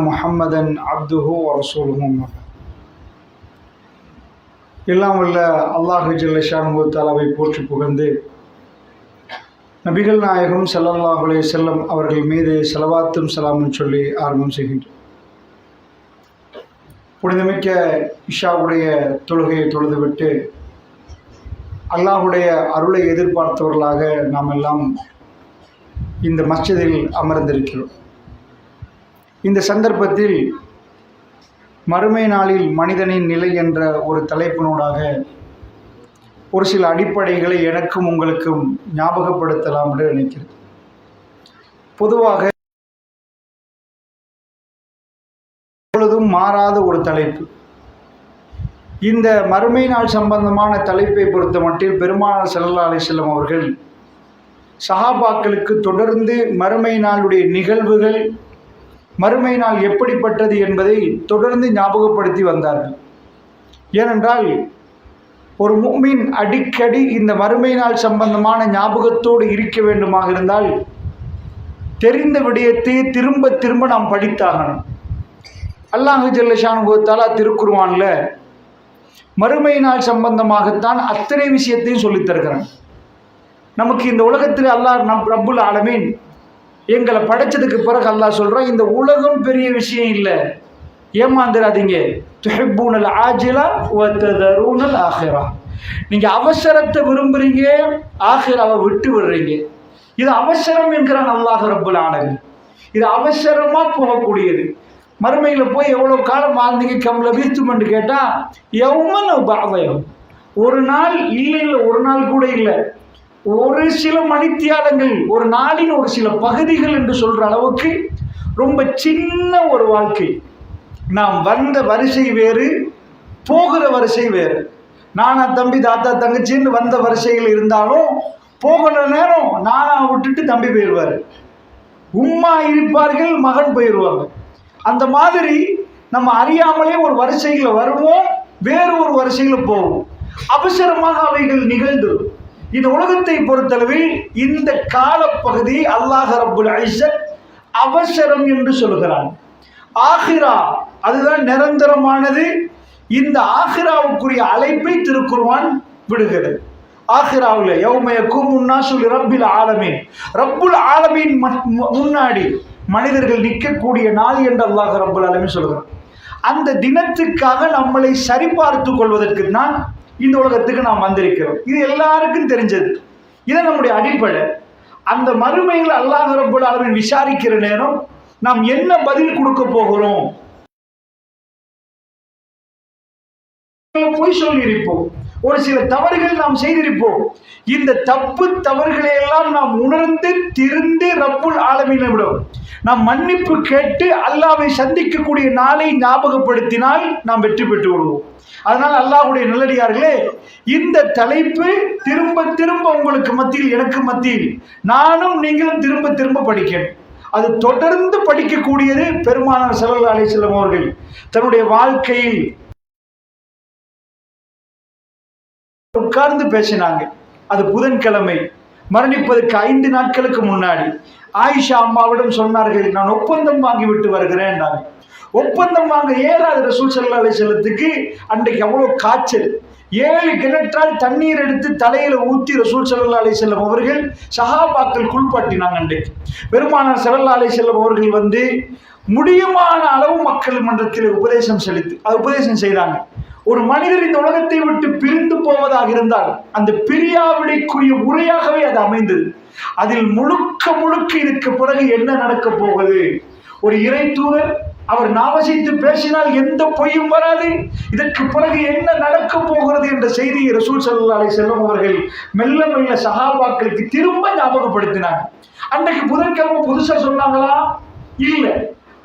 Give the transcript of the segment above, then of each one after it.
முஹம்மதன் அப்துஹு வரசூலுஹு. எல்லாம் வல்ல அல்லாஹு ஜல்ல ஷானுஹு தஆலாவை போற்றி புகழ்ந்து நபிகள் நாயகம் ஸல்லல்லாஹு அலைஹி வஸல்லம் அவர்கள் மீது ஸலவாத்தும் ஸலாமும் சொல்லி ஆரம்பம் செய்கின்றோம். புனிதமிக்க இஷாவுடைய தொழுகையை தொழுதுவிட்டு அல்லாஹுடைய அருளை எதிர்பார்த்தவர்களாக நாம் எல்லாம் இந்த மஸ்ஜிதில் அமர்ந்திருக்கிறோம். இந்த சந்தர்ப்பத்தில் மறுமை நாளில் மனிதனின் நிலை என்ற ஒரு தலைப்பினூடாக ஒரு சில அடிப்படைகளை எனக்கும் உங்களுக்கும் ஞாபகப்படுத்தலாம் என்று நினைக்கிறேன். பொதுவாக எப்பொழுதும் மாறாத ஒரு தலைப்பு. இந்த மறுமை நாள் சம்பந்தமான தலைப்பை பொறுத்த மட்டில் பெருமானார் ஸல்லல்லாஹு அலைஹி வஸல்லம் அவர்கள் சஹாபாக்களுக்கு தொடர்ந்து மறுமை நாளுடைய நிகழ்வுகள், மறுமை நாள் எப்படிப்பட்டது என்பதை தொடர்ந்து ஞாபகப்படுத்தி வந்தார்கள். ஏனென்றால் ஒரு முஃமின் அடிக்கடி இந்த மறுமை நாள் சம்பந்தமான ஞாபகத்தோடு இருக்க வேண்டுமாக இருந்தால் தெரிந்த விடயத்தை திரும்ப திரும்ப நாம் படித்தாகணும். அல்லாஹு ஜல்ல ஷானுஹு தஆலா திருக்குர்ஆனில் மறுமை நாள் சம்பந்தமாகத்தான் அத்தனை விஷயத்தையும் சொல்லித் தருகிறான். நமக்கு இந்த உலகத்தில் அல்லாஹ் ரப்புல் ஆலமீன் எங்களை படைச்சதுக்கு பிறகு அல்லாஹ் சொல்கிறான், இந்த உலகம் பெரிய விஷயம் இல்லை, ஏமாந்துடாதீங்க. துஹிப்பூனல் ஆஜிலா வ ததரூனல் ஆஹிரா. நீங்கள் அவசரத்தை விரும்புகிறீங்க, ஆஹிராவை விட்டு விடுறீங்க. இது அவசரம் என்கிறான் அல்லாஹ் ரப்புல் ஆலமீன். இது அவசரமாக போகக்கூடியது. மறுமையில் போய் எவ்வளோ காலம் வாழ்ந்தீங்க கம்ல வீத்துமென்று கேட்டால் எவ்வளோ பாவயம், ஒரு நாள் இல்லை, ஒரு நாள் கூட இல்லை, ஒரு சில மணித்தியாலங்கள், ஒரு நாளின் ஒரு சில பகுதிகள் என்று சொல்கிற அளவுக்கு ரொம்ப சின்ன ஒரு வாழ்க்கை. நாம் வந்த வரிசை வேறு, போகிற வரிசை வேறு. நானா தம்பி தாத்தா தங்கச்சின்னு வந்த வரிசைகள் இருந்தாலும் போகிற நேரம் நானா விட்டுட்டு தம்பி போயிடுவார், உம்மா இருப்பார்கள், மகன் போயிடுவாங்க. அந்த மாதிரி நம்ம அறியாமலே ஒரு வரிசையில் வருவோம், வேறு ஒரு வரிசையில் போவோம். அவசரமாக அவைகள் நிகழ்ந்துடும். இந்த உலகத்தை பொறுத்தளவில் இந்த காலப்பகுதி அல்லாஹ் ரப்புல் இஸ்ஸத் அவசரம் என்று சொல்கிறான். ஆஹிரா அதுதான் நிரந்தரமானது. இந்த ஆஹிராவுக்குரிய அழைப்பை திருக்குர்ஆன் விடுகிறது. ஆஹிராவில் யௌம யகூமுன் நாஸு லிரப்பில் ஆலமீன், ரப்புல் ஆலமீன் முன்னாடி மனிதர்கள் நிற்கக்கூடிய நாள் என்று அல்லாஹ் ரப்புல் ஆலமீன் சொல்கிறான். அந்த தினத்துக்காக நம்மளை சரிபார்த்து கொள்வதற்கு தான் இந்த உலகத்துக்கு நாம் வந்திருக்கிறோம். இது எல்லாருக்கும் தெரிஞ்சது. இது நம்முடைய அடிப்படை. அந்த மறுமையில் அல்லாஹ் ரப்புல் ஆலமீன் விசாரிக்கிற நேரம் நாம் என்ன பதில் கொடுக்க போகிறோம்? பொய் சொல்லியிருப்போம், ஒரு சில தவறுகள் நாம் செய்திருப்போம். இந்த தப்பு தவறுகளை எல்லாம் நாம் உணர்ந்து திருந்து ரப்புல் ஆலமீனிடம் நாம் மன்னிப்பு கேட்டு அல்லாஹ்வை சந்திக்கக்கூடிய நாளை ஞாபகப்படுத்தினால் நாம் வெற்றி பெற்று விடுவோம். அதனால் அல்லாஹ்வுடைய நல்லடியார்களே, இந்த தலைப்பு திரும்ப திரும்ப உங்களுக்கு மத்தியில், எனக்கு மத்தியில், நானும் நீங்களும் திரும்ப திரும்ப படிக்கணும். அது தொடர்ந்து படிக்கக்கூடியது. பெருமானார் ஸல்லல்லாஹு அலைஹி வஸல்லம் அவர்கள் தன்னுடைய வாழ்க்கையில் உட்கார்ந்து பேசினாங்க. அது புதன்கிழமை, மரணிப்பதற்கு 5 நாட்களுக்கு முன்னாடி ஆயிஷா அம்மாவிடம் சொன்னார்கள், நான் ஒப்பந்தம் வாங்கிவிட்டு வருகிறேன். ஒப்பந்தம் வாங்க ஏறாது ரசூல் ஸல்லல்லாஹு அலைஹி வஸல்லத்துக்கு. அன்றைக்கு அவ்வளோ காய்ச்சல். 7 கிணற்றால் தண்ணீர் எடுத்து தலையில ஊற்றி ரசூல் ஸல்லல்லாஹு அலைஹி வஸல்லம் அவர்கள் சஹாபாக்கள் குளிப்பாட்டினாங்க. அன்றைக்கு பெருமானார் ஸல்லல்லாஹு அலைஹி வஸல்லம் அவர்கள் முடியுமான அளவு மக்கள் மன்றத்தில் உபதேசம் செய்தாங்க. ஒரு மனிதர் இந்த உலகத்தை விட்டு பிரிந்து போவதாக இருந்தால் அந்த பிரியாவிடைக்குரிய உரையாகவே அது அமைந்தது. அதில் முழுக்க முழுக்க இதுக்கு பிறகு என்ன நடக்க போகுது? ஒரு இறை தூதர் அவர் நாமசித்து பேசினால் எந்த பொய்யும் வராது. இதற்கு பிறகு என்ன நடக்க போகிறது என்ற செய்தியை ரசூல் ஸல்லல்லாஹு அலைஹி வஸல்லம் அவர்கள் மெல்ல மெல்ல சஹாபாக்களுக்கு திரும்ப ஞாபகப்படுத்தினாங்க. அன்றைக்கு புதன்கிழமை புதுசா சொன்னாங்களா? இல்லை.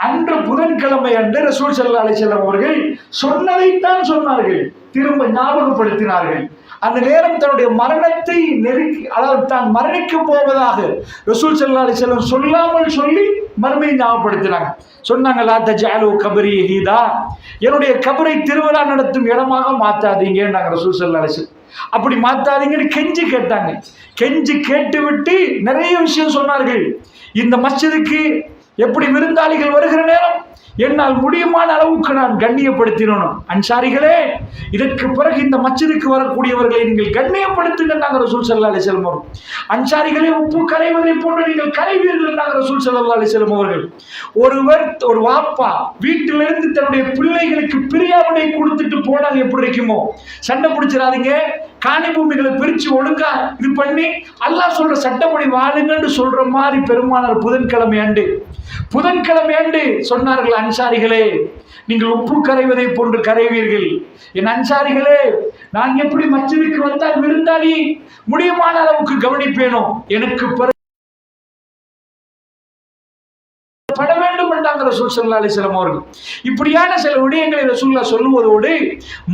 அன்று புதன்கிழமை அன்று ரசூல் ஸல்லல்லாஹு அலைஹி வஸல்லம் அவர்கள் சொன்னதைத்தான் சொன்னார்கள், திரும்ப ஞாபகப்படுத்தினார்கள். அந்த நேரம் தன்னுடைய மரணத்தை நெருக்கி, அதாவது தான் மரணிக்க போவதாக ரசூல் ஸல்லல்லாஹு அலைஹி வஸல்லம் சொல்லாமல் சொல்லி மறுமையை ஞாபகப்படுத்தினாங்க. சொன்னாங்க, லா தஜஅலு கபரி ஹீதா, என்னுடைய கபரை திருவிழா நடத்தும் இடமாக மாத்தாதீங்க ரசூல் ஸல்லல்லாஹு அலைஹி வஸல்லம். அப்படி மாத்தாதீங்கன்னு கெஞ்சி கேட்டாங்க. கெஞ்சி கேட்டு விட்டு நிறைய விஷயம் சொன்னார்கள். இந்த மஸ்ஜிதுக்கு எப்படி விருந்தாளிகள் வருகிற நேரம் என்னால் முடியுமான அளவுக்கு நான் கண்ணியப்படுத்தினோம். அன்சாரிகளே, இதற்கு பிறகு இந்த மஸ்ஜிதுக்கு வரக்கூடியவர்களை நீங்கள் கண்ணியப்படுத்துங்க ரசூல் ஸல்லல்லாஹு அலைஹி வஸல்லம் அவர்கள். அன்சாரிகளே, உப்பு கரைவதை போன்று நீங்கள் கரைவீர்கள் ரசூல் ஸல்லல்லாஹு அலைஹி வஸல்லம் அவர்கள். ஒரு வாப்பா வீட்டிலிருந்து தன்னுடைய பிள்ளைகளுக்கு பிரியாவிடை கொடுத்துட்டு போனாங்க எப்படி இருக்குமோ, சண்டை பிடிச்சிடாதீங்க, காணி பூமிகளை பிரிச்சு ஒழுங்கா இது பண்ணி அல்லாஹ் சொல்ற சட்டப்படி வாழுங்கன்னு சொல்ற மாதிரி பெருமானார் புதன்கிழமை ஆண்டு சொன்னார்கள், அன்சாரிகளே, நீங்கள் உப்பு கரைவதை போன்று கரைவீர்கள். என் அன்சாரிகளே, நான் எப்படி மஸ்ஜிதுக்கு வந்தால் விருந்தாளி முடியுமான அளவுக்கு கவனிப்பேனோ, எனக்கு பட வேண்டும் என்றாங்க ரசூல் ஸல்லல்லாஹு அலைஹி வஸல்லம் அவர்கள். இப்படியான சில விடயங்களை ரசூலுல்லாஹ் சொல்லுவதோடு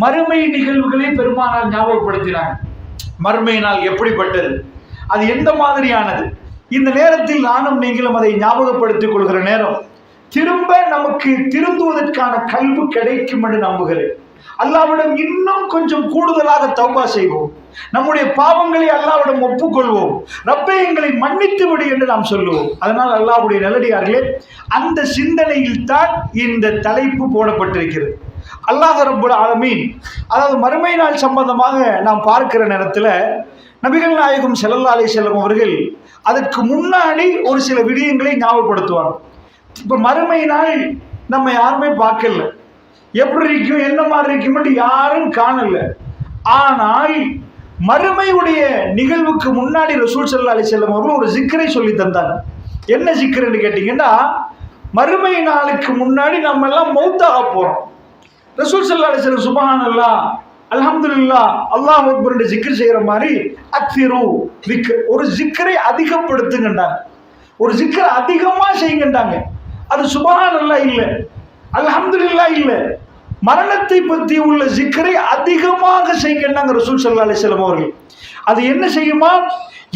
மறுமை நிகழ்வுகளை பெருமானார் ஞாபகப்படுத்தினாங்க. மறுமை நாள் எப்படிப்பட்டது, அது எந்த மாதிரியானது, இந்த நேரத்தில் நானும் நீங்களும் அதை ஞாபகப்படுத்திக் கொள்கிற நேரம் திரும்ப நமக்கு திருந்துவதற்கான கல்வி கிடைக்கும் என்று நம்புகிறேன். அல்லாஹ்விடம் இன்னும் கொஞ்சம் கூடுதலாக தௌபா செய்வோம், நம்முடைய பாவங்களை அல்லாஹ்விடம் ஒப்புக்கொள்வோம், ரப்பே எங்களை மன்னித்து விடு என்று நாம் சொல்லுவோம். அதனால் அல்லாஹ்வுடைய நல்லடியார்களே, அந்த சிந்தனையில் தான் இந்த தலைப்பு போடப்பட்டிருக்கிறது. அல்லாஹ் ரப்புல் ஆலமீன், அதாவது மறுமை நாள் சம்பந்தமாக நாம் பார்க்கிற நேரத்தில் நபிகள் நாயகம் ஸல்லல்லாஹு அலைஹி வஸல்லம் அவர்கள் அதற்கு முன்னாடி ஒரு சில விடயங்களை ஞாபகப்படுத்துவாங்க. இப்போ மறுமை நாள் நம்ம யாருமே பார்க்கல, எப்படி இருக்கும் என்ன மாதிரி இருக்கும் யாரும் காணல. ஆனால் மறுமையுடைய நிகழ்வுக்கு முன்னாடி ரசூல் ஸல்லல்லாஹு அலைஹி வஸல்லம் அவர்கள் ஒரு ஜிக்ரை சொல்லி தந்தாங்க. என்ன ஜிக்ருன்னு கேட்டீங்கன்னா, மறுமை நாளுக்கு முன்னாடி நம்ம எல்லாம் மௌத்தாக போறோம். ரசூல் ஸல்லல்லாஹு அலைஹி வஸல்லம் சுப்ஹானல்லாஹ், அல்ஹம்துலில்லாஹ், அல்லாஹ் அக்பர் என்று ஜிக்ர் செய்யற மாதிரி அக்ஸிரு திக்ர், ஒரு ஜிக்ரை அதிகப்படுத்துங்கண்டாங்க, ஒரு ஜிக்ரை அதிகமா செய்யுங்கண்டாங்க. அது சுப்ஹானல்லாஹ் இல்ல, அல்ஹம்துலில்லாஹ் இல்ல, மரணத்தை பற்றி உள்ள ஜிக்ரை அதிகமாக செய்யுங்கன்னாங்க ரசூல் ஸல்லல்லாஹு அலைஹி வஸல்லம் அவர்கள். அது என்ன செய்யுமா,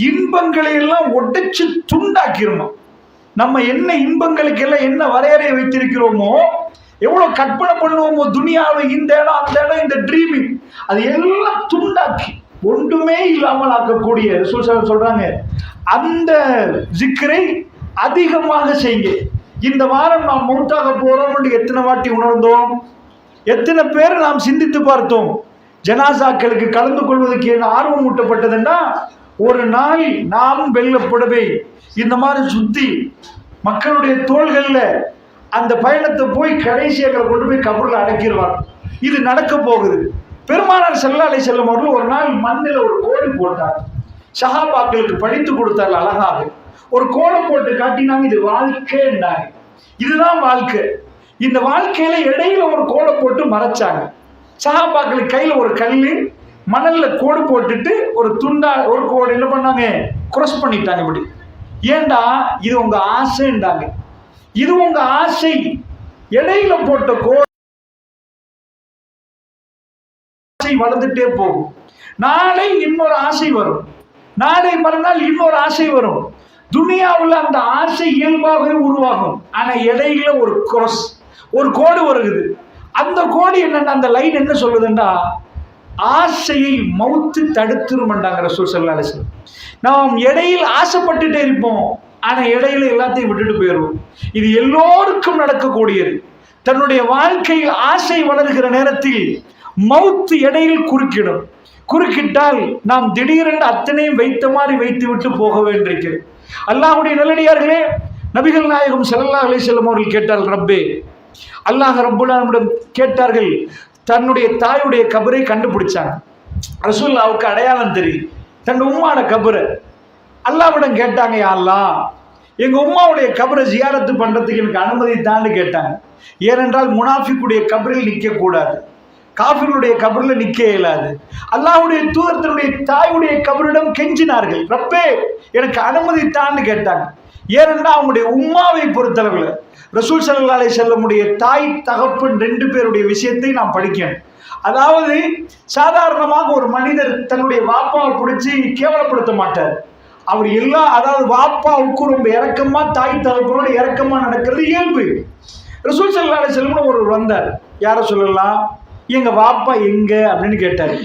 இன்பங்களை எல்லாம் உடைச்சு துண்டாக்கிருமா. நம்ம என்ன இன்பங்களுக்கெல்லாம் என்ன வரையறையை வைத்திருக்கிறோமோ, எவ்வளவு கற்பனை பண்ணுவோமோ துனியாவை, இந்த இடம் அந்த இடம், இந்த ட்ரீமிங், அது எல்லாம் துண்டாக்கி ஒன்றுமே இல்லாமல் ஆக்கக்கூடிய ரசூல் சொல்றாங்க, அந்த ஜிக்ரை அதிகமாக செய்யுங்க. இந்த வாரம் நாம் மௌத்தாக போறோம் என்று எத்தனை வாட்டி உணர்ந்தோம், எத்தனை பேர் நாம் சிந்தித்து பார்த்தோம். ஜனாசாக்களுக்கு கலந்து கொள்வதற்கு என்ன ஆர்வம் ஊட்டப்பட்டதுன்னா, ஒரு நாள் நாம் வெள்ளப்படவே இந்த மாதிரி சுத்தி மக்களுடைய தோள்கள்ல அந்த பயணத்தை போய் கடைசியாக கொண்டு போய் கபரில் அடக்கிடுவாங்க. இது நடக்க போகுது. பெருமானார் ஸல்லல்லாஹு அலைஹி வஸல்லம் அவர்கள் ஒரு நாள் மண்ணில் ஒரு கோடு போட்டார், சஹாபாக்களுக்கு படித்து கொடுத்தார். அழகாக ஒரு கோலம் போட்டு காட்டினாங்க, இது வாழ்க்கைன்னாங்க, இதுதான் வாழ்க்கை. இந்த வாழ்க்கையில இடையில ஒரு கோலம் போட்டு மறைச்சாங்க. சஹாபாக்களுக்கு கையில ஒரு கல்லு மணல்ல கோடு போட்டுட்டு ஒரு துண்டா ஒரு கோடு என்ன பண்ணாங்க, கிராஸ் பண்ணிட்டாங்க. இப்படி ஏண்டா, இது உங்க ஆசைன்றாங்க, இது உங்க ஆசை. இடையில போட்ட கோடு வளர்ந்துட்டே போகும். நாளை இன்னொரு ஆசை வரும், நாளை மறுநாள் இன்னொரு ஆசை வரும். துனியாவில் அந்த ஆசை இயல்பாகவே உருவாகும். ஆனா இடையில ஒரு கிராஸ், ஒரு கோடு வருகிறது. அந்த கோடு என்னன்னா, அந்த லைன் என்ன சொல்லுதுன்னா, ஆசையை மௌத்து தடுத்துருமெண்டாங்க ரசூல் ஸல்லல்லாஹு அலைஹி வஸல்லம். நாம் இடையில் ஆசைப்பட்டுட்டே இருப்போம், ஆனா இடையில எல்லாத்தையும் விட்டுட்டு போயிடுவோம். இது எல்லோருக்கும் நடக்கக்கூடியது. தன்னுடைய வாழ்க்கையில் ஆசை வளர்கிற நேரத்தில் மௌத்து இடையில் குறுக்கிட்டால் நாம் திடீரென்று அத்தனையும் வைத்த மாதிரி வைத்து விட்டு போக வேண்டியிருக்கிறது. அல்லாஹ்வுடைய நல்லடியார்களே, நபிகள் நாயகம் ஸல்லல்லாஹு அலைஹி வஸல்லம் அவர்கள் கேட்டார்கள், ரப்பே, அல்லாஹ் ரப்புல் ஆலமீனிடம் கேட்டார்கள். தன்னுடைய தாயுடைய கபரை கண்டுபிடிச்சாங்க. ரசூலுல்லாஹ்வுக்கு அடையாளம் தெரியும், தன் உம்மாட கபரை. அல்லாஹ்விடம் கேட்டாங்க, யா அல்லாஹ், எங்க உம்மாவுடைய கபரை ஜியாரத்து பண்றதுக்கு எனக்கு அனுமதி தான்னு கேட்டாங்க. ஏனென்றால் முனாஃபிக்குடைய கபரில் நிற்க கூடாது, காஃபிருடைய கபரில் நிற்க இயலாது. அல்லாஹ்வுடைய தூதர் தன்னுடைய தாயுடைய கபரிடம் கெஞ்சினார்கள், ரப்பே எனக்கு அனுமதி தான்னு கேட்டாங்க. ஏனென்றால் அவங்களுடைய உம்மாவை பொறுத்தளவில் ரசூல் ஸல்லல்லாஹு அலைஹி வஸல்லமுடைய தாய் தகப்பன் ரெண்டு பேருடைய விஷயத்தை நாம் படிக்கணும். அதாவது சாதாரணமாக ஒரு மனிதர் தன்னுடைய வாப்பாவை பிடிச்சி கேவலப்படுத்த மாட்டார். அவர் அதாவது வாப்பாவுக்கு ரொம்ப இறக்கமா, தாய் தகப்பனோட இறக்கமா நடக்கிறது இயல்பு. ரசூல் ஸல்லல்லாஹு அலைஹி வஸல்லம் ஒருவர் வந்தார். யார சொல்லலாம், எங்க வாப்பா எங்க அப்படின்னு கேட்டாரு.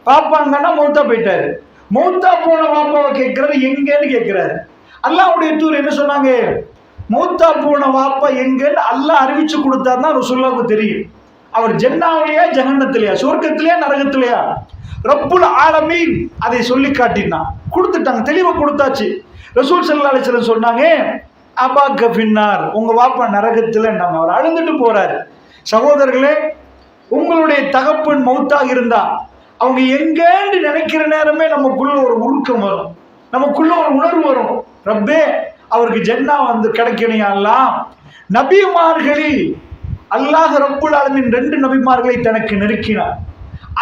பாப்பாங்கன்னா மௌத்தா போயிட்டாரு. மௌத்தா போன வாப்பாவை கேட்கறது எங்கன்னு கேட்கிறாரு. அல்லாஹ்வுடைய தூதர் என்ன சொன்னாங்க, மூத்தா போன வாப்பா எங்கன்னு அல்லாஹ் அறிவிச்சு கொடுத்தாருன்னா ரசூலுல்லாஹ்வுக்கு தெரியும். அவர் ஜன்னாவிலையா ஜஹன்னத்திலையா, சொர்க்கத்திலையா நரகத்திலையா? ரப்புல் ஆலமீன் அதை சொல்லி காட்டினான், கொடுத்துட்டாங்க, தெளிவாக கொடுத்தாச்சு. ரசூல் ஸல்லல்லாஹு அலைஹி வஸல்லம் சொன்னாங்க, அபாக்க பின்னார், உங்க வாப்பா நரகத்தில். அவர் அழுந்துட்டு போறாரு. சகோதரர்களே, உங்களுடைய தகப்பன் மௌத்தாக இருந்தா அவங்க எங்கேன்னு நினைக்கிற நேரமே நமக்குள்ள ஒரு உருக்கம் வரும், நமக்குள்ள ஒரு உணர்வு வரும். ரப்பே, அவருக்கு ஜன்னா வந்து கிடைக்கணும். நபிமார்களில் அல்லாஹ் ரப்புல் ஆலமீன் 2 நபிமார்களை தனக்கு நெருக்கினார்.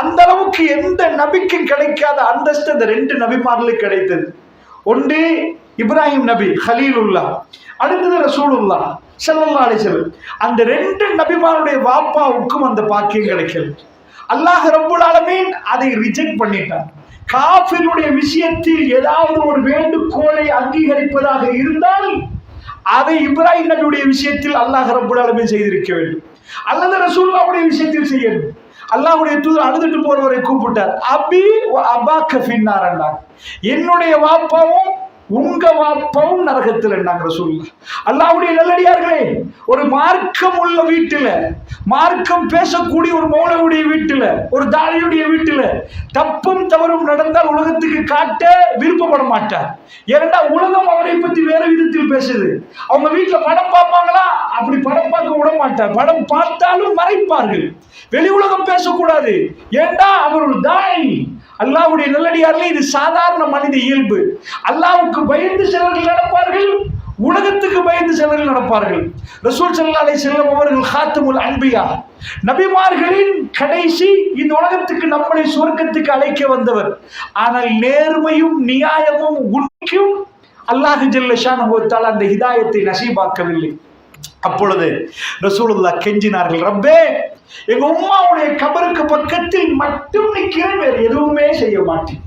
அந்த அளவுக்கு எந்த நபிக்கும் கிடைக்காத அந்தஸ்து அந்த 2 நபிமார்களுக்கு கிடைத்தது. ஒன்று இப்ராஹிம் நபி ஹலீலுல்லா, அடுத்தது ரசூலுல்லாஹ் ஸல்லல்லாஹு அலைஹி வஸல்லம். அந்த 2 நபிமாருடைய வாப்பாவுக்கும் அந்த பாக்கியம் கிடைக்கல. அல்லாஹ் ரப்புல் ஆலமீன் அதை ரிஜெக்ட் பண்ணிட்டார். காஃபிருடைய விஷயத்தில் ஏதாவது ஒரு வேண்டுகோளை அங்கீகரிப்பதாக இருந்தால் அதை இப்ராஹிம் நபியுடைய விஷயத்தில் அல்லாஹ் ரப்புல் ஆலமீன் செய்திருக்க வேண்டும், அல்லது ரசூலுல்லாஹ்வுடைய விஷயத்தில் செய்ய வேண்டும். அல்லாஹ்வுடைய தூதர் அழுதுட்டு போறவரை கூப்பிட்டார், அபி அபாக்க ஃபின்னார் என்றார். என்னுடைய வாப்பாவும் உங்க வாப்பாவும் நரகத்தில் என்றாங்க ரசூலுல்லாஹ். அல்லாஹ்வுடைய நல்லடியார்களே, ஒரு மார்க்கம் உள்ள வீட்டுல, மார்க்கம் பேசக்கூடிய ஒரு மௌலவியுடைய வீட்டுல, ஒரு தாலியுடைய வீட்டுல தப்பும் தவறும் நடந்தால் உலகத்துக்கு காட்ட விருப்பப்பட மாட்டார். ஏன்னா உலகம் அவரை பத்தி வேற விதத்தில் பேசுது. அவங்க வீட்டுல படம் பார்ப்பாங்களா? அப்படி படம் பார்க்க விட மாட்டார். படம் பார்த்தாலும் மறைப்பார்கள், வெளி உலகம் பேசக்கூடாது. ஏண்டா அவர் ஒரு தாய். அல்லாஹ்வுடைய நல்லடியார்களே, இது சாதாரண மனித இயல்பு. அல்லாஹ்வுக்கு பயந்து சிலர்கள் நடப்பார்கள், உலகத்துக்கு பயந்து சிலர்கள் நடப்பார்கள். ரசூல் ஸல்லல்லாஹு அலைஹி வஸல்லம் அவர்கள் காத்துமுல் அன்பியா, நபிமார்களின் கடைசி, இந்த உலகத்துக்கு நம்மளை சொர்க்கத்துக்கு அழைக்க வந்தவர். ஆனால் நேர்மையும் நியாயமும் உண்மையும் அல்லாஹ் ஜல்ல ஷானஹு வ தஆலா அந்த ஹிதாயத்தை நசீபாக்கவில்லை. அப்பொழுது ரசூலுல்லாஹ் கெஞ்சினார்கள், ரப்பே, எங்க உம்மாவுடைய கபருக்கு பக்கத்தில் மட்டும் நிற்கிறேன், வேறு எதுவுமே செய்ய மாட்டேன்,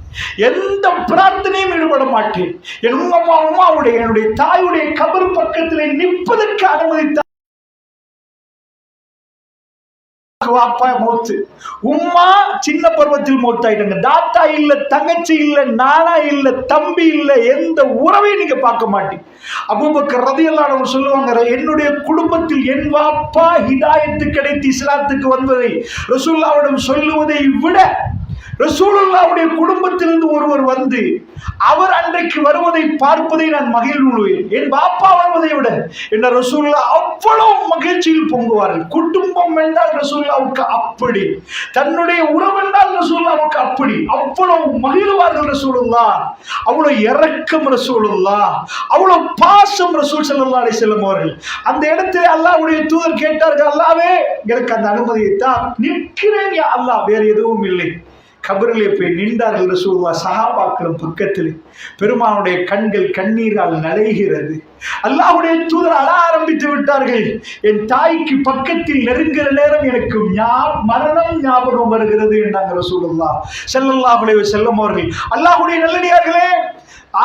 எந்த பிரார்த்தனையும் ஈடுபட மாட்டேன். என் உம்மாவுடைய என்னுடைய தாயுடைய கபர் பக்கத்திலே நிற்பதற்கு அனுமதித்தார். வாப்பா மௌத்து, உம்மா சின்ன பருவத்தில் மௌத்தாயிட்டாங்க. தாத்தா இல்ல, தங்கச்சி இல்ல, நானா இல்ல, தம்பி இல்ல, எந்த உறவையும் நீங்க பார்க்க மாட்டீங்க. அபூபக்கர் ரலியல்லாஹு அன்ஹு சொல்லுவாங்க, என்னுடைய குடும்பத்தில் என் வாப்பா ஹிதாயத்து கிடைத்து இஸ்லாத்துக்கு வந்ததை ரசூலுல்லாஹ்விடம் சொல்லுவதை விட ரசூலுல்லாஹ்வுடைய குடும்பத்திலிருந்து ஒருவர் வந்து அவர் அன்றைக்கு வருவதை பார்ப்பதை நான் மகிழ்வுறுவேன், என் பாப்பா வருவதை விட என்ன. ரசூலுல்லாஹ் அவ்வளவு மகிழ்ச்சியில் பொங்குவார்கள். குடும்பம் என்றால் ரசூலுல்லாஹ்வுக்கு அப்படி, தன்னுடைய உறவு என்றால் ரசூலுல்லாஹ்வுக்கு அப்படி, அவ்வளவு மகிழ்வார்கள் ரசூலுல்லாஹ். அவ்வளவு இரக்கம் ரசூலுல்லாஹ், அவ்வளவு பாசம் ரசூல் ஸல்லல்லாஹு அலைஹி வஸல்லம் அவர்கள். அந்த இடத்திலே அல்லாஹ்வுடைய தூதர் கேட்டார்கள், அல்லாஹ்வே, எனக்கு அந்த அனுமதியை தான், நிற்கிறேன் யா அல்லாஹ், வேறு எதுவும் இல்லை. கபரிலே போய் நின்றார்கள் ரசூலுல்லாஹ் சஹாபாக்களும் பக்கத்தில். பெருமானுடைய கண்கள் கண்ணீரால் நடைகிறது. அல்லாஹ்வுடைய தூதர் அழ ஆரம்பித்து விட்டார்கள். என் தாய்க்கு பக்கத்தில் நெருங்குற நேரம் எனக்கு மரணம் ஞாபகம் வருகிறது என்றாங்க ரசூலுல்லாஹ் ஸல்லல்லாஹு அலைஹி வஸல்லம் அவர்கள். அல்லாஹ்வுடைய நல்லடியார்களே,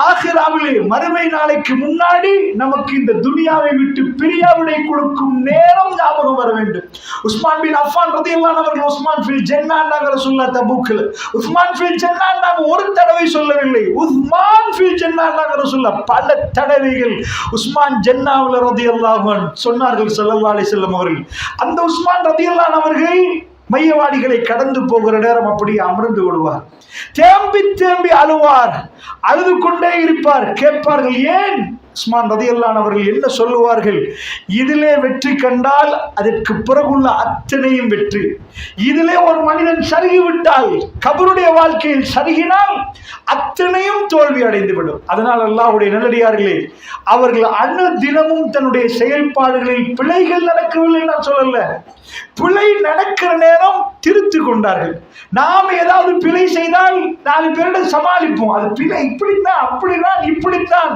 ஆகிராவிலே மறுமை நாளைக்கு முன்னாடி நமக்கு இந்த துனியாவை விட்டு பிரியாவிடை கொடுக்கும் நேரம் ஞாபகம் வர வேண்டும். உஸ்மான் பின் அஃபான் ரலியல்லாஹு அன்ஹு அவர்கள் உஸ்மான் ஃபில் ஜன்னாஹ் ரசூலுல்லாஹ் தபூக்ல உஸ்மான் ஃபில் ஜன்னாஹ் ஒரு தடவை சொல்லவில்லை, உஸ்மான் ஃபில் ஜன்னாஹ் ரசூலுல்லாஹ் பல தடவைகள் உஸ்மான் ஜன்னாஹ் ரலியல்லாஹு அன்ஹு சொன்னார்கள் ஸல்லல்லாஹு அலைஹி வஸல்லம் அவர்கள். அந்த உஸ்மான் ரலியல்லாஹு அன்ஹு அவர்கள் மையவாடிகளை கடந்து போகிற நேரம் அப்படியே அமர்ந்து விடுவார், தேம்பி தேம்பி அழுவார், அழுது கொண்டே இருப்பார். கேட்பார்கள், ஏன்? உஸ்மான் ரலியல்லாஹு அன்ஹு அவர்கள் என்ன சொல்லுவார்கள், இதிலே வெற்றி கண்டால் அதற்கு பிறகுள்ள அத்தனையும் வெற்றி. இதிலே ஒரு மனிதன் சருகிவிட்டால், கபருடைய வாழ்க்கையில் சருகினால் அத்தனையும் தோல்வி அடைந்துவிடும். அதனால் அல்லாஹ்வுடைய நல்லடியார்களே, அவர்கள் அணு தினமும் தன்னுடைய செயல்பாடுகளில் பிழைகள் நடக்கவில்லை நான் சொல்லல, பிழை நடக்கிற நேரம் திருத்தி கொண்டார்கள். நாம் ஏதாவது பிழை செய்தால் 4 பேரிடம் சமாளிப்போம், அது பிழை இப்படித்தான், அப்படிதான், இப்படித்தான்.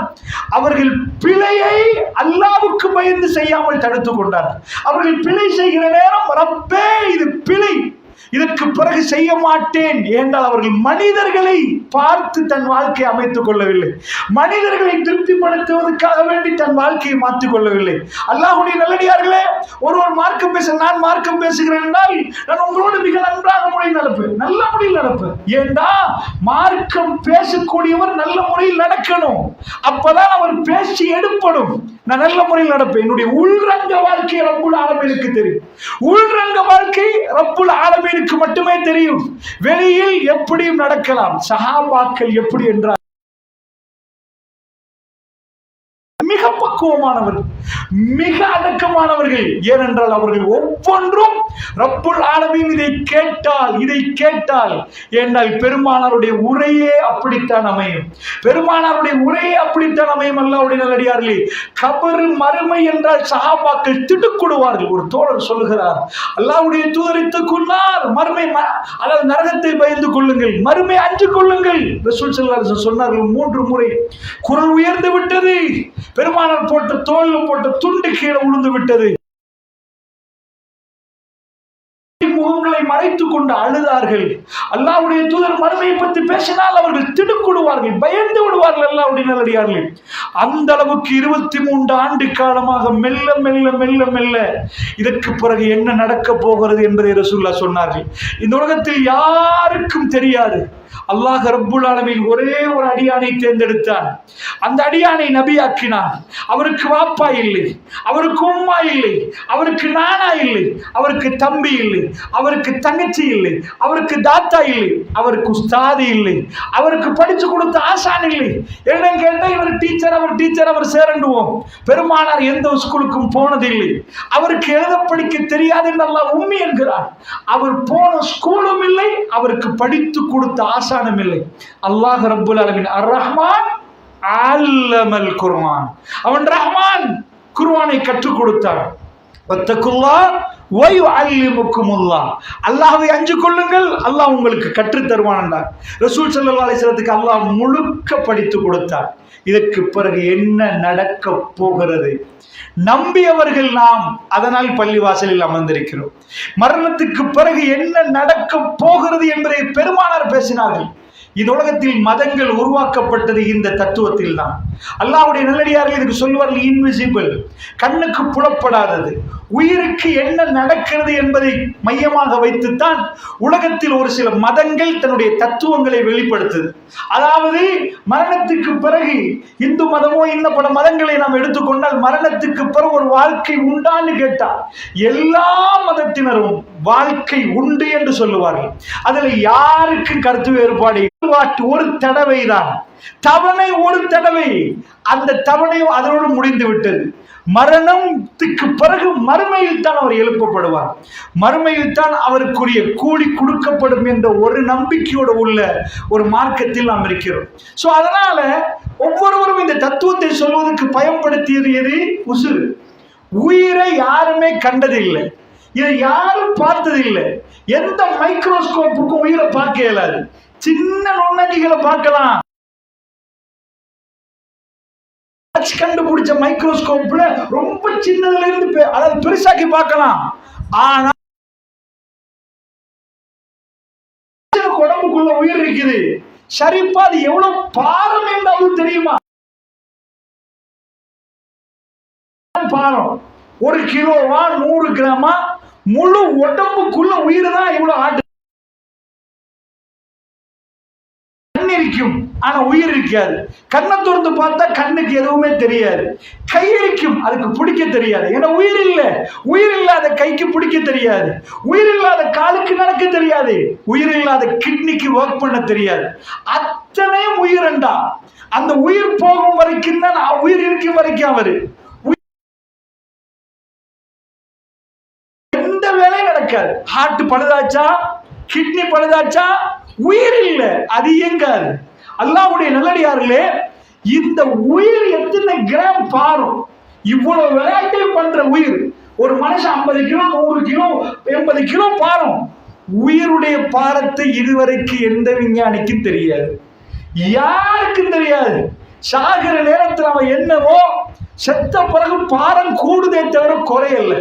அவர்கள் பிழையை அல்லாஹ்வுக்கு பயந்து செய்யாமல் தடுத்துக் கொண்டார்கள். அவர்கள் பிழை செய்கிற நேரம், ரப்பே, இது பிழை, இதற்கு பிறகு செய்ய மாட்டேன் என்றால் அவர்கள் மனிதர்களை பார்த்து தன் வாழ்க்கையை அமைத்துக் கொள்ளவில்லை, மனிதர்களை திருப்திப்படுத்துவதற்காக வேண்டி தன் வாழ்க்கையை மாற்றிக் கொள்ளவில்லை. அல்லாஹ்வுடைய நல்லடியார்களே, ஒருவர் மார்க்கம் பேச நான் மார்க்கம் பேசுகிறேன் என்றால் நான் உங்களோடு மிக நன்றாக முறையில் நடப்பேன், நல்ல முறையில் நடப்பேன். ஏண்டா மார்க்கம் பேசக்கூடியவர் நல்ல முறையில் நடக்கணும், அப்பதான் அவர் பேசி எடுப்படும். நான் நல்ல முறையில் நடப்பேன். என்னுடைய உள்ரங்க வாழ்க்கை ரப்புல் ஆலமீனுக்கு தெரியும், உள்ரங்க வாழ்க்கை ரப்புல் ஆலமீனுக்கு மட்டுமே தெரியும். வெளியில் எப்படியும் நடக்கலாம். சஹாபாக்கள் எப்படி என்றால் மிக பக்குவமானவர்கள், மிக அடக்கமானவர்கள். ஏனென்றால் அவர்கள் ஒவ்வொன்றும் ரப்புல் ஆலமீன் இதை கேட்டால் என்றால் பெருமானாருடைய உரையே அப்படித்தான் அமையும், பெருமானாருடைய உரையே அப்படித்தான் அமையும். அல்லாஹ்வுடைய நல்லடியார்களே, கபர் மறுமை என்றால் சஹாபாக்கள் திடுக்கிடுவார்கள். ஒரு தோழர் சொல்லுகிறார், அல்லாஹ்வுடைய தூதரித்துக்குள்ளார் மறுமை, அதாவது நரகத்தை பயந்து கொள்ளுங்கள், மறுமை அஞ்சு கொள்ளுங்கள். ரசூல் ஸல்லல்லாஹு அலைஹி வஸல்லம் சொன்னார்கள் 3 முறை. குரல் உயர்ந்து விட்டது, பெருமானார் போட்ட தோல்ல போட்ட துண்டு கீழே விழுந்து விட்டது. முகங்களை மறைத்துக் கொண்டு அழுதார்கள். அல்லாஹ்வுடைய தூதர் மறுமையை பற்றி பேசினால் அவர்கள் திடுக்கிடுவார்கள், பயந்து விடுவார்கள். அல்லாஹ்வுடைய நல்லடியார்களே, அந்த அளவுக்கு 23 ஆண்டு காலமாக மெல்ல மெல்ல மெல்ல மெல்ல இதற்கு பிறகு என்ன நடக்க போகிறது என்பதை ரசூலுல்லாஹ் சொன்னார்கள். இந்த உலகத்தில் யாருக்கும் தெரியாது. அல்லாஹ் ரப்புல் ஆலமீன் ஒரே ஒரு அடியானை தேர்ந்தெடுத்தான். அந்த அடியானை நபியாக்கினான். அவருக்கு வாப்பா இல்லை, அவருக்கு உம்மா இல்லை, அவருக்கு நானா இல்லை, அவருக்கு தம்பி இல்லை, அவருக்கு தங்கச்சி இல்லை, அவருக்கு தாத்தா இல்லை, அவருக்கு உஸ்தாதி இல்லை, அவருக்கு படிச்சு கொடுத்த ஆசான் இல்லை. என்ன கேட்டா இவர் டீச்சர், அவர் டீச்சர், அவர் சேரண்டுவோம். பெருமானார் எந்த ஸ்கூலுக்கும் போனதில்லை, அவருக்கு எழுத படிக்க தெரியாது என்று அல்லாஹ் உம்மி என்கிறார். அவர் போன ஸ்கூலும் இல்லை, அவருக்கு படித்து கொடுத்த ஆசானும் இல்லை. அல்லாஹ் ரப்புல் ஆலமீன் அர் ரஹ்மான் அல்லமல் குர்ஆன், அவன் ரஹ்மான், குர்ஆனை கற்றுக் கொடுத்தான். வத்தகுல்லாஹ் வ யுஅல்லிமுக்குமுல்லாஹ், அல்லாஹ்வை அஞ்சு கொள்ளுங்கள், அல்லாஹ் உங்களுக்கு கற்றுத் தருவான் என்றார். ரசூல் ஸல்லல்லாஹு அலைஹி வஸல்லத்துக்கு அல்லாஹ் முழுக்க படித்து கொடுத்தார். இதற்கு பிறகு என்ன நடக்க போகிறது நம்பியவர்கள் நாம், அதனால் பள்ளிவாசலில் அமர்ந்திருக்கிறோம். மரணத்துக்கு பிறகு என்ன நடக்க போகிறது என்பதை பெருமானார் பேசினார்கள். இந்த உலகத்தில் மதங்கள் உருவாக்கப்பட்டது இந்த தத்துவத்தில் தான். அல்லாஹ்வுடைய நல்லடியார்கள் இதுக்கு சொல்வார்கள் இன்விசிபிள், கண்ணுக்கு புலப்படாதது. உயிருக்கு என்ன நடக்கிறது என்பதை மையமாக வைத்துத்தான் உலகத்தில் ஒரு சில மதங்கள் தன்னுடைய தத்துவங்களை வெளிப்படுத்துது. அதாவது மரணத்துக்கு பிறகு இந்து மதமோ இன்ன பல மதங்களை நாம் எடுத்துக்கொண்டால் மரணத்துக்கு பிறகு ஒரு வாழ்க்கை உண்டான்னு கேட்டால் எல்லா மதத்தினரும் வாழ்க்கை உண்டு என்று சொல்லுவார்கள். அதில் யாருக்கும் கருத்து வேறுபாடு ஒரு தடவை தான், தவணை ஒரு தடவை, அந்த தவணையும் அதனோடு முடிந்து விட்டது. மரணத்துக்கு பிறகு மறுமையில் தான் அவர் எழுப்பப்படுவார், மறுமையில் தான் அவருக்குரிய கூலி கொடுக்கப்படும் என்ற ஒரு நம்பிக்கையோடு உள்ள ஒரு மார்க்கத்தில் நாம் இருக்கிறோம். ஸோ அதனால ஒவ்வொருவரும் இந்த தத்துவத்தை சொல்வதற்கு பயன்படுத்தியது எது? உசுறு. உயிரை யாருமே கண்டதில்லை, இதை யாரும் பார்த்ததில்லை. எந்த மைக்ரோஸ்கோப்புக்கும் உயிரை பார்க்க இயலாது. சின்ன நுண்ணங்கிகளை பார்க்கலாம், கண்டுபிடிச்ச மைக்ரோஸ்கோப்ல ரொம்ப சின்னதுல இருந்து அதாவது பெருசாக்கி பார்க்கலாம். ஆனா உடம்புக்குள்ள உயிர் இருக்குது, சரிப்பா அது எவ்வளவு பாரம் என்றாவது தெரியுமா? பாரம் 1 கிலோவா 100 கிராமா, முழு உடம்புக்குள்ள உயிர் தான் இவ்வளவு ஆட்டு. இருக்கும் ஆனா உயிர் இருக்காது. கண்ணை திறந்து பார்த்தா கண்ணுக்கு எதுவுமே தெரியாது. கை இருக்கும், அதுக்கு பிடிக்க தெரியாது. ஏன்னா உயிர் இல்லை. உயிர் இல்லாத கைக்கு பிடிக்க தெரியாது, உயிர் இல்லாத காலுக்கு நடக்க தெரியாது, உயிர் இல்லாத கிட்னிக்கு ஒர்க் பண்ண தெரியாது. அத்தனையும் உயிரண்டா. அந்த உயிர் போகும் வரைக்கும் தான், உயிர் இருக்கும் வரைக்கும் அவரு எந்த வேலையும் நடக்காது. ஹார்ட் பழுதாச்சா, கிட்னி பழுதாச்சா, உயிர் இல்லை, அது இயங்காது. அல்லாஹ்வுடைய நல்லடியார்களே, இந்த உயிர் எத்தனை கிராம் பாரம்? இவ்வளவு விளையாட்டை பண்ற உயிர், ஒரு மனுஷன் 50 கிலோ 100 கிலோ 80 கிலோ பாரம். உயிருடைய பாரத்தை இதுவரைக்கும் எந்த விஞ்ஞானிக்கும் தெரியாது, யாருக்கும் தெரியாது. சாகிற நேரத்தில் அவன் என்னவோ, செத்த பிறகு பாரம் கூடுதே தவிர குறையல்ல.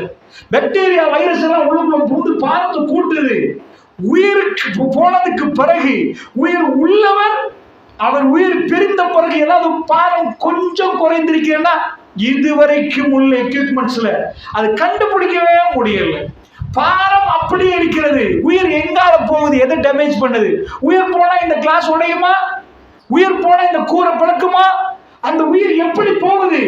பாக்டீரியா வைரஸ் எல்லாம் உள்ளுக்குள்ள பூந்து பாரத்தை கூட்டுது. உயிருக்கு போனதுக்கு பிறகு உயிர் உள்ளவர் அவர் உயிர் பிரிந்த பிறகு ஏதாவது பாரம் கொஞ்சம் குறைந்திருக்கிறேன்னா இதுவரைக்கும் உள்ள எக்யூப்மெண்ட்ஸ்ல அது கண்டுபிடிக்கவே முடியல. பாரம் அப்படியே இருக்கிறது. உயிர் எங்கால போகுது, எதை டேமேஜ் பண்ணுது? உயிர் போனா இந்த கிளாஸ் உடையுமா? உயிர் போனா இந்த கூரை பிளக்குமா? அந்த உயிர் எப்படி போகுது?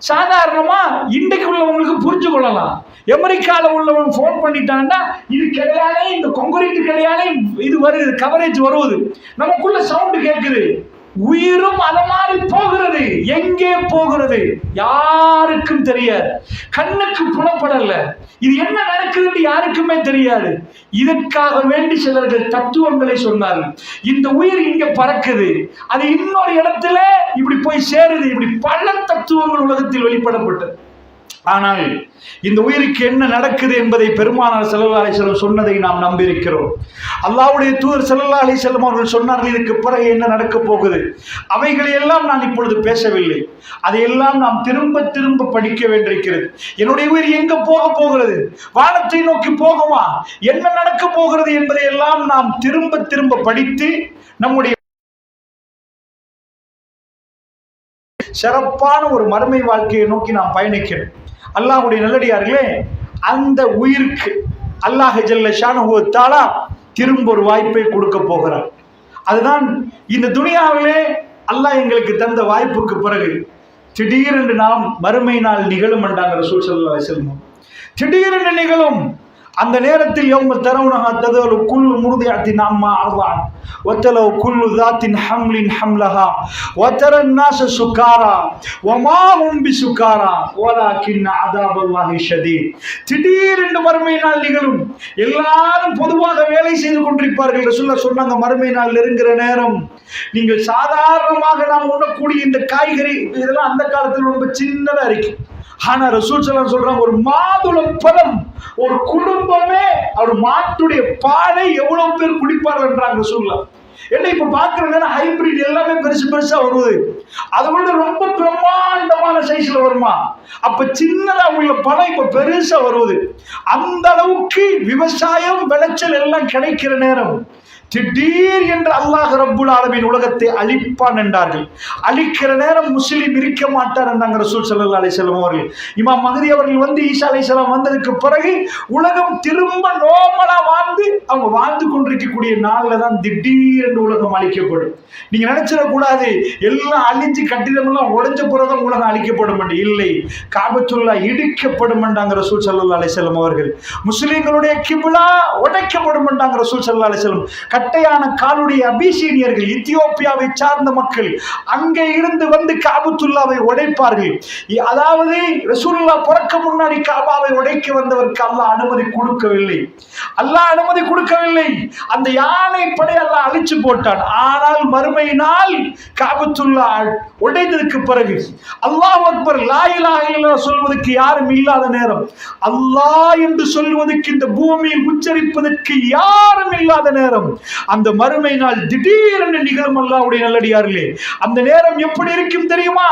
சாதாரணமா இன்றைக்கு உள்ளவங்களுக்கு புரிஞ்சு கொள்ளலாம். அமெரிக்கால உள்ளவன் போன் பண்ணிட்டான்னா இது கிடையாது, இந்த கொங்கரீட் கிடையாது, இது வருது, கவரேஜ் வருவது, நமக்குள்ள சவுண்ட் கேட்குது. உயிரும் அத மாதிரி போகிறது. எங்கே போகிறது யாருக்கும் தெரியாது, கண்ணுக்கு புலப்படல. இது என்ன நடக்குதுன்னு யாருக்குமே தெரியாது. இதற்காக வேண்டி சிலர்கள் தத்துவங்களை சொன்னார்கள். இந்த உயிர் இங்க பறக்குது, அது இன்னொரு இடத்துல இப்படி போய் சேருது, இப்படி பல தத்துவங்கள் உலகத்தில் வெளிப்படப்பட்டது. ஆனால் இந்த உயிருக்கு என்ன நடக்குது என்பதை பெருமானார் ஸல்லல்லாஹு அலைஹி வஸல்லம் சொன்னதை நாம் நம்பியிருக்கிறோம். அல்லாஹ்வுடைய தூதர் ஸல்லல்லாஹு அலைஹி வஸல்லம் அவர்கள் சொன்னார்கள், இதுக்கு பிறகு என்ன நடக்க போகுது. அவைகளை எல்லாம் நான் இப்பொழுது பேசவில்லை. அதையெல்லாம் நாம் திரும்ப திரும்ப படிக்க வேண்டியிருக்கிறது. என்னுடைய உயிர் எங்க போக போகிறது, வானத்தை நோக்கி போகுமா, என்ன நடக்க போகிறது என்பதை எல்லாம் நாம் திரும்ப திரும்ப படித்து நம்முடைய சிறப்பான ஒரு மறுமை வாழ்க்கையை நோக்கி நாம் பயணிக்கிறோம். அல்லாஹ்வுடைய நல்லடியார்களே, அந்த உயிருக்கு அல்லாஹ் ஜல்ல ஷானஹு வ தஆலா திரும்ப ஒரு வாய்ப்பை கொடுக்க போகிறார். அதுதான் இந்த துனியாவிலே அல்லாஹ் எங்களுக்கு தந்த வாய்ப்புக்கு பிறகு திடீரென்று நாம் மறுமை நாள் நிகழும் என்றாங்க ரசூல் ஸல்லல்லாஹு அலைஹி வஸல்லம். திடீரென்று நிகழும். அந்த நேரத்தில் யௌம தரவுனஹா ததலு குல்லு முர்திஅத்தின் அம்மா அர்தஅத் வதலு குல்லு ذاتின் ஹம்லின் ஹம்லஹா வதரன் நாஸ சுகாரா வமா ஹும் பிசுகாரா வலக்கின் அஸாபல்லாஹி ஷதீத். திடீரென்று மறுமை நாள் நிகழும். எல்லாரும் பொதுவாக வேலை செய்து கொண்டிருப்பார்கள். ரசூலுல்லாஹ் சொன்னாங்க, மறுமை நாள் நெருங்குற நேரம் நீங்கள் சாதாரணமாக நாம் உண்ணக்கூடிய இந்த காய்கறி இதெல்லாம் அந்த காலத்தில் ரொம்ப சின்னதா இருக்கு. ஆனா ரசூல் ஸல்லல்லாஹு சொல்றாங்க, ஒரு மாதுளம் பழம் ஒரு குடும்பமே ஒரு மாட்டுடைய பாலை எவ்வளவு பேர் குடிப்பார்கள் என்றாங்க ரசூலுல்லாஹ். என்ன இப்ப பாக்குற நேரம் ஹைபிரிட் எல்லாமே பெருசு பெருசா வருவது, அதை விட ரொம்ப பிரம்மாண்டமான சைஸ்ல வருமா. அப்ப சின்னதா உள்ள பழம் இப்ப பெருசா வருவது. அந்த அளவுக்கு விவசாயம் விளைச்சல் எல்லாம் கிடைக்கிற நேரம் திடீர் என்று அல்லாஹ் ரப்புல் ஆலமீன் உலகத்தை அழிப்பான் என்றார்கள். அழிக்கிற நேரம் முஸ்லிம் இருக்க மாட்டார் என்றாங்க ரசூல் ஸல்லல்லாஹு அலைஹி வஸல்லம் அவர்கள். இமாம் மஹ்தி அவர்கள் வந்து ஈசா அலைஹிஸ்ஸலாம் வந்ததுக்கு பிறகு உலகம் திரும்ப நோமலா வாழ்ந்து அவங்க வாழ்ந்து கொண்டிருக்கக்கூடிய நாள்ல தான் திடீர் என்று உலகம் அழிக்கப்படும். நீங்க நினைச்சிடக்கூடாது எல்லாம் அழிஞ்சு கட்டிடம் எல்லாம் உடைஞ்ச பிறகுதான் உலகம் அழிக்கப்படும் என்று. இல்லை, காபத்துல்லா இடிக்கப்படும் என்றாங்க ரசூல் ஸல்லல்லாஹு அலைஹி வஸல்லம் அவர்கள். முஸ்லிம்களுடைய கிப்லா உடைக்கப்படும் என்றாங்க ரசூல் ஸல்லல்லாஹு அலைஹி வஸல்லம். கட்டையான காலுடைய அபிசீனியர்கள், எத்தியோப்பியாவை சார்ந்த மக்கள் அங்கே இருந்து வந்து காபத்துல்லாவை உடைப்பார்கள். அதாவது ரசூலுல்லாஹ் பிறக்க முன்னாடி காபாவை உடைக்க வந்தவருக்கு அல்லாஹ் அனுமதி கொடுக்கவில்லை. அல்லாஹ் அனுமதி கொடுக்கவில்லை. அந்த யானை படை அல்லாஹ் அழிச்சு போட்டான். ஆனால் மறுமை நாள் காபத்துல்லா உடைந்ததுக்கு பிறகு அல்லாஹ் அக்பர் லா இலாஹ இல்லல்லாஹ் சொல்வதற்கு யாரும் இல்லாத நேரம், அல்லாஹ் என்று சொல்வதற்கு இந்த பூமியில் உச்சரிப்பதற்கு யாரும் இல்லாத நேரம், அந்த மறுமை நாள் திடீரென்று நிகழும். அல்லாஹ்வுடைய நல்லடியார்களே, அந்த நேரம் எப்படி இருக்கும் தெரியுமா?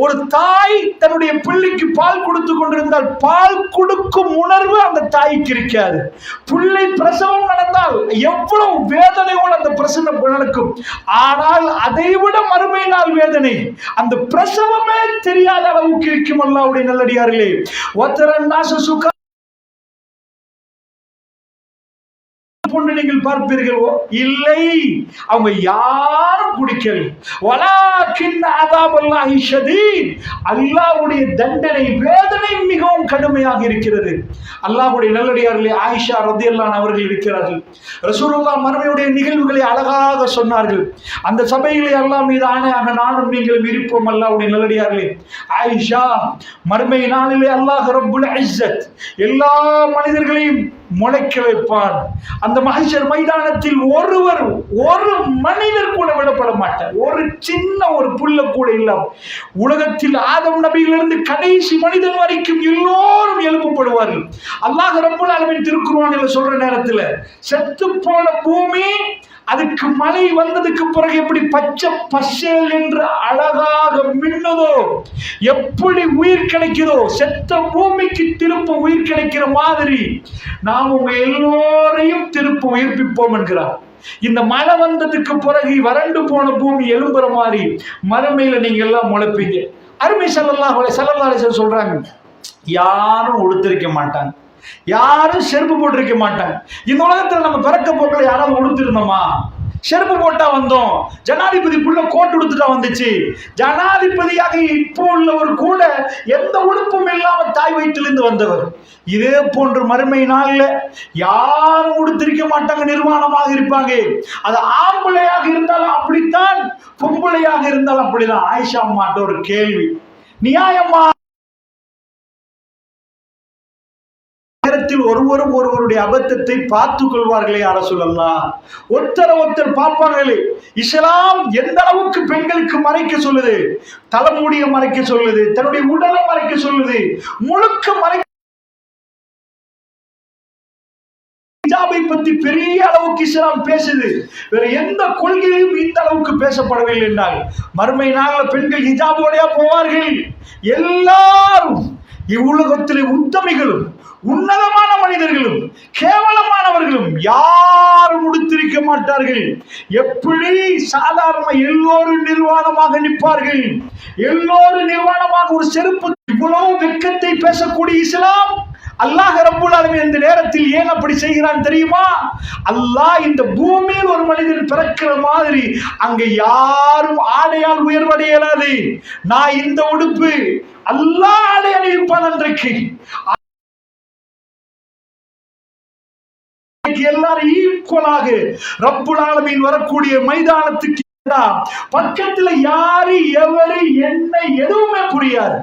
ஒரு தாய் தன்னுடைய பிள்ளைக்கு பால் கொடுத்து கொண்டிருந்தால் பால் கொடுக்கும் உணர்வு அந்த தாய்க்கு இருக்காது. பிள்ளை பிரசவம் நடந்தால் எவ்வளவு வேதனையோடு அந்த பிரசவம் நடக்கும். ஆனால் அதைவிட மறுமை நாள் வேதனை அந்த பிரசவமே தெரியாத அளவுக்கு இருக்கும். அல்லாஹ்வுடைய நல்லடியார்களே, வதரன் நாஸ சுகா போன்று நீங்கள் பார்ப்பீர்கள். இல்லை, அவங்க யாரும் குடிக்கல. வலக்கின் அஸாபல்லாஹி ஷதீத். அல்லாஹ்வுடைய தண்டனை வேதனை மிகவும் கடுமையாக இருக்கிறது. அல்லாஹ்வுடைய நல்லடியார்களே, ஆயிஷா ரலியல்லாஹு அன்ஹா அவர்கள் இருக்கிறார்கள். ரசூலுல்லாஹ் மறுமையுடைய நிகழ்வுகளை அழகாக சொன்னார்கள். அந்த சபையிலே அல்லாஹ் மீது ஆணையாக நானும் நீங்களும் இருப்போம். அல்லாஹ்வுடைய நல்லடியார்களே, ஆயிஷா, மறுமை நாளிலே அல்லாஹ் ரப்புல் இஸ்ஸத் எல்லா மனிதர்களையும் முளைக்க வைப்பான். அந்த மஹ்ஷர் மைதானத்தில் ஒரு மனிதர் கூட விடப்பட மாட்டார். ஒரு சின்ன ஒரு புல்ல கூட இல்லாம உலகத்தில் ஆதம் நபியிலிருந்து கடைசி மனிதன் வரைக்கும் எல்லோரும் எழுப்பப்படுவார்கள். அல்லாஹ் ரப்புல் ஆலமீன் திருக்குர்ஆனில் சொல்ற நேரத்தில் செத்து போன பூமி அதுக்கு மழை வந்ததுக்கு பிறகு எப்படி பச்சை பசேல் என்று அழகாக மின்னதோ, எப்படி உயிர் கிடைக்கிறதோ, செத்த பூமிக்கு திரும்ப உயிர் கிடைக்கிற மாதிரி நாம் உங்க எல்லோரையும் திரும்ப உயிர்ப்பிப்போம் என்கிறார். இந்த மழை வந்ததுக்கு பிறகு வறண்டு போன பூமி எழும்புற மாதிரி மறுமையில நீங்க எல்லாம் முளைப்பீங்க. அருமை ஸல்லல்லாஹு அலைஹி வஸல்லம் சொல்றாங்க, யாரும் உடுத்திருக்க மாட்டாங்க, யாரும் செருப்பு போட்டிருக்க மாட்டாங்க. இந்த உலகத்துல நம்ம பிறக்க போக்கில் யாராவது உடுத்திருந்தோமா? செருப்பு போட்டா வந்தோம். ஜனாதிபதி புள்ள கோட் உடுத்துட்டா வந்துச்சு. ஜனாதிபதியாக இப்போ உள்ளவர் கூட எந்த உடுப்பும் இல்லாம தாய் வயிற்றிலிருந்து வந்தவர். இதே போன்று மறுமை நாள்ல யாரும் உடுத்திருக்க மாட்டாங்க, நிர்வாணமாக இருப்பாங்க. அது ஆம்பளையாக இருந்தாலும் அப்படித்தான், பொம்பளையாக இருந்தாலும் அப்படிதான். ஆயிஷா அம்மாட்ட ஒரு கேள்வி, நியாயமா நேரத்தில் ஒருவரும் ஒருவருடைய அபத்தத்தை பார்த்துக் கொள்வார்களே யார சொல்லலாம், ஒருத்தர் பார்ப்பாங்களே. இஸ்லாம் எந்த அளவுக்கு பெண்களுக்கு மறைக்க சொல்லுது, தலைமுடியை மறைக்க சொல்லுது, தன்னுடைய உடலை மறைக்க சொல்லுது, முழுக்க மறைக்க. ஹிஜாபை பத்தி பெரிய அளவுக்கு இஸ்லாம் பேசுது. வேற எந்த கொள்கையும் இந்த அளவுக்கு பேசப்படவில்லை என்றால் மறுமை நாளில் பெண்கள் ஹிஜாபோடையா போவார்கள். எல்லாரும் இவ்வுலகத்திலே உத்தமிகளும் உன்னதமான மனிதர்களும் கேவலமானவர்களும் யாரும் முடித்திருக்க மாட்டார்கள். எப்படி சாதாரண எல்லோரும் நிர்வாணமாக நிற்பார்கள், எல்லோரும் நிர்வாணமாக ஒரு செருப்பு. இவ்வளவு வெட்கத்தை பேசக்கூடிய இஸ்லாம் அல்லாஹ் ரப்புல் ஆலமீன் இந்த நேரத்தில் ஏன் அப்படி செய்கிறான் தெரியுமா? அல்லாஹ் இந்த பூமியில் ஒரு மனிதன் பிறக்கிற மாதிரி அங்க யாரும் ஆடையால் உயர்வடையலாது. நான் இந்த உடுப்பு, அல்லாஹ் ஆடை அணிவிப்பான். அன்றைக்கு எல்லாரும் ஈக்குவலாக ரப்புல் ஆலமீன் வரக்கூடிய மைதானத்துக்கு பக்கத்துல யாரு எவரு என்ன எதுவுமே புரியாது.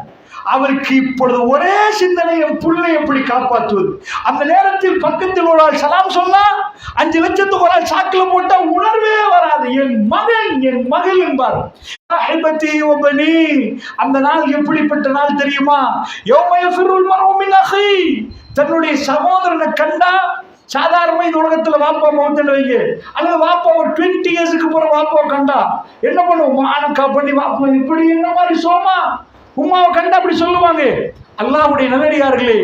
அவருக்கு இப்பொழுது ஒரே சிந்தனை, என் புள்ளை எப்படி காப்பாற்றுவது. அந்த நேரத்தில் பக்கத்தில் ஒரு ஆள் சலாம் சொன்னா 5 லட்சத்துக்கு ஒரு ஆள் சாக்கில் போட்டா உணர்வே வராது. என் மகன் என் மகள் என்பார். அந்த நாள் எப்படிப்பட்ட நாள் தெரியுமா? தன்னுடைய சகோதரனை கண்டா, சாதாரண இந்த உலகத்துல வாப்பா மௌத்தன் வைங்க, அல்லது வாப்பா ஒரு 20 இயர்ஸுக்கு போற வாப்பாவை கண்டா என்ன பண்ணுவோம்? மானக்கா பண்ணி வாப்பா இப்படி என்ன மாதிரி சோமா உமாவை கண்டா அப்படி சொல்லுவாங்க. அல்லாஹ்வுடைய நல்லடியார்களே,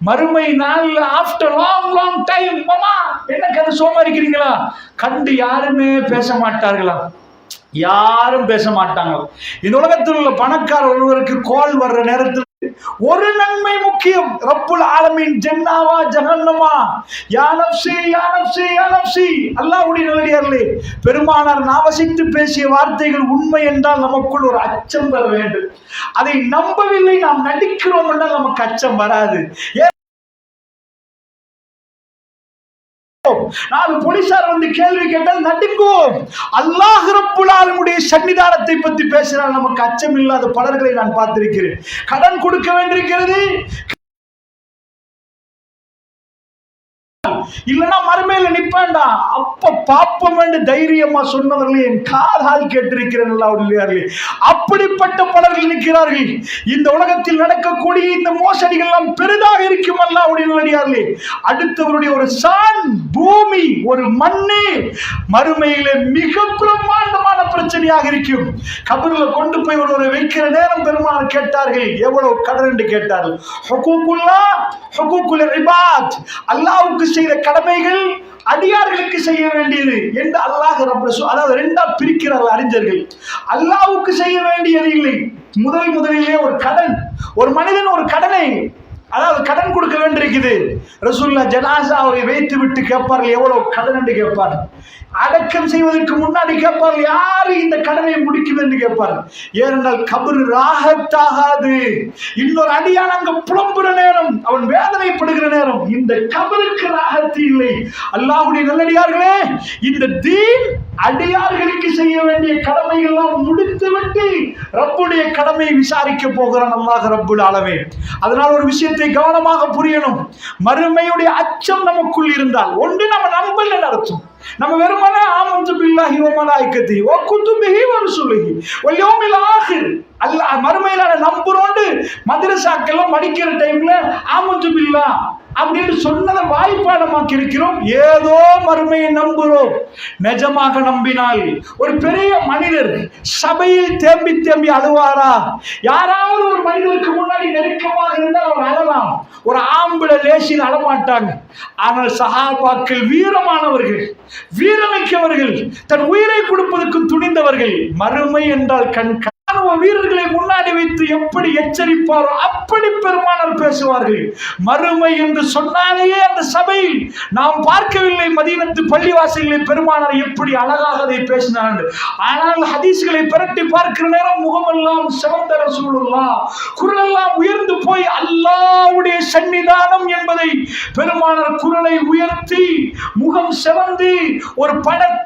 மறுமை நாள்ல ஆஃப்டர் லாங் டைம் மாமா என்ன கதை சோமா இருக்கிறீங்களா கண்டு யாருமே பேச மாட்டார்களா? யாரும் பேச மாட்டாங்க. இந்த உலகத்தில் உள்ள பணக்கார ஒருவருக்கு கால் வர்ற நேரத்தில் ஒரு நன்மை முக்கியம், ரப்புல் ஆலமீன் ஜன்னாவா ஜஹன்னமா, யா நஃப்ஸி யா நஃப்ஸி யா நஃப்ஸி. அல்லாஹ்வுடைய நல்லடியார்களே, பெருமானார் நாவசித்து பேசிய வார்த்தைகள் உண்மை என்றால் நமக்குள் ஒரு அச்சம் வர வேண்டும். அதை நம்பவில்லை, நாம் நடிக்கிறோம் என்றால் நமக்கு அச்சம் வராது. 4 போலீசார் வந்து கேள்வி கேட்டால் நடுங்குவோம். அல்லாஹ் ரப்புல் ஆலமீனுடைய சன்னிதானத்தை பற்றி பேசினால் நமக்கு அச்சம் இல்லாத பலர்களை நான் பார்த்திருக்கிறேன். கடன் கொடுக்க வேண்டியிருக்கிறது, இல்லைன்னா மறுமையில நிப்பாண்டா அப்ப பாப்பம் என்று தைரியமா சொன்னவர்களே என் காதால் கேட்டிருக்கிறேன். அப்படிப்பட்ட பலர்கள் நிற்கிறார்கள். இந்த உலகத்தில் நடக்கக்கூடிய இந்த மோசடிகள் எல்லாம் பெரிதாக இருக்கும். அல்லாஹ்வுடைய அடுத்தவருடைய ஒரு சான் பூமி, ஒரு மண்ணு மறுமையில மிக பிரம்மாண்டமான பிரச்சனையாக இருக்கும். கபர்ல கொண்டு போய் ஒருவரை வைக்கிற நேரம் பெருமாள் கேட்டார்கள், எவ்வளவு கடன் என்று கேட்டார்கள். ஹுகூகுல்லாஹ் ஹுகூகுல் இபாத், அல்லாஹ்வுக்கு செய்த கடமைகள் அடியார்களுக்கு செய்ய வேண்டியது என்று அல்லாஹ் அதாவது 2ஆ பிரிக்கிறார்கள் அறிஞர்கள். அல்லாஹ்வுக்கு செய்ய வேண்டியது இல்லை. முதலிலே ஒரு கடன், ஒரு மனிதன் ஒரு கடனை, அதாவது கடன் கொடுக்க வேண்டியிருக்குது. ரசூலுல்லாஹ் ஜனாசாவை வைத்து விட்டு கேட்பார்கள் எவ்வளவு கடன் என்று கேட்பார்கள். அடக்கம் செய்வதற்கு முன்னாடி கேட்பார்கள் யாரு இந்த கடனை முடிக்குது என்று கேட்பார்கள். ஏனென்றால் கபர் ராகத்தாகாது. இன்னொரு அடியான் அங்க புலம்புற நேரம், அவன் வேதனைப்படுகிற நேரம், இந்த கபருக்கு ராகத்து இல்லை. அல்லாஹ்வுடைய நல்லடியார்களே, இந்த தீன் அடியார்களுக்கு செய்ய வேண்டிய கடமைகள் எல்லாம் முடித்து விட்டு ரப்புடைய கடமையை விசாரிக்க போகிறான் அல்லாஹ் ரப்புல் ஆலமீன். அதனால் ஒரு விஷயத்தை கவனமாக புரியணும். மறுமையுடைய அச்சம் நமக்குள் இருந்தால் ஒன்று நம்ம நம்பல அர்த்தம். நம்ம வெறுமனே ஆமன்து பில்லாஹி வ மலாயிகத்திஹி வ குதுபிஹி வ ருசுலிஹி வல் யௌமில் ஆகிர் அல்லாஹ் மறுமையில நம்புறோம்னு மதரசாக்கெல்லாம் படிக்கிற டைம்ல ஆமன்து பில்லாஹ் அப்படின்னு சொன்னதை வாய்ப்பாடமாக்கி இருக்கிறோம். ஏதோ மறுமையை நம்புகிறோம். நிஜமாக நம்பினால் ஒரு பெரிய மனிதர் சபையில் தேம்பி தேம்பி அழுவாரா? யாராவது ஒரு மனிதருக்கு முன்னாடி நெருக்கமாக இருந்தால் அவர் அழலாம். ஒரு ஆம்பளை லேசில் அழமாட்டாங்க. ஆனால் சஹாபாக்கள் வீரமானவர்கள், வீரமிக்கவர்கள், தன் உயிரை கொடுப்பதற்கு துணிந்தவர்கள். மறுமை என்றால் வீரர்களை முன்னாடி வைத்து எப்படி எச்சரிப்பாரோ அப்படி பெருமானார் பேசுவார்கள். மறுமை என்று சொன்னாலேயே அந்த சபையில் நாம் பார்க்கவில்லை மதீனத்து பள்ளிவாசல்களை பெருமானார் எப்படி அழகாக அதை பேசினார். ஆனால் ஹதீஸ்களை பிரட்டி பார்க்கிற நேரம் முகமெல்லாம் சிவந்த ரசூலுல்லாஹ், குரலெல்லாம் உயர்ந்து போய் அல்லாஹ்வுடைய சன்னிதானம் என்பதை பெருமானார் குரலை உயர்த்தி முகம் சிவந்து ஒரு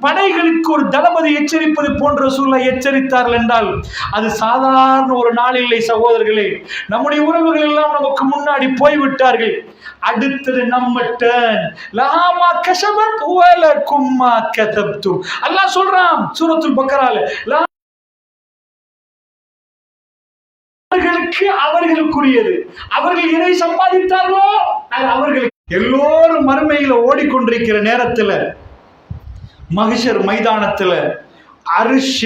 படைகளுக்கு ஒரு தளபதி எச்சரிப்பது போன்ற ரசூலுல்லாஹ் எச்சரித்தார்கள் என்றால் அது சாதாரண ஒரு நாள் இல்லை சகோதரர்களே. நம்முடைய உறவுகள் எல்லாம் நமக்கு முன்னாடி போய்விட்டார்கள். அடுத்தது நம்ம டர்ன். லஹாமா கஸபத் வலக்கும் மா கதப்து. அல்லாஹ் சொல்றான் சூரத்துல் பக்கரால, அவர்களுக்கு அவர்களுக்குரியது. அவர்கள் எதை சம்பாதித்தார்களோ அது அவர்களுக்கு. எல்லோரும் மறுமையில ஓடிக்கொண்டிருக்கிற நேரத்தில் மஹ்ஷர் மைதானத்தில் அரிஷ்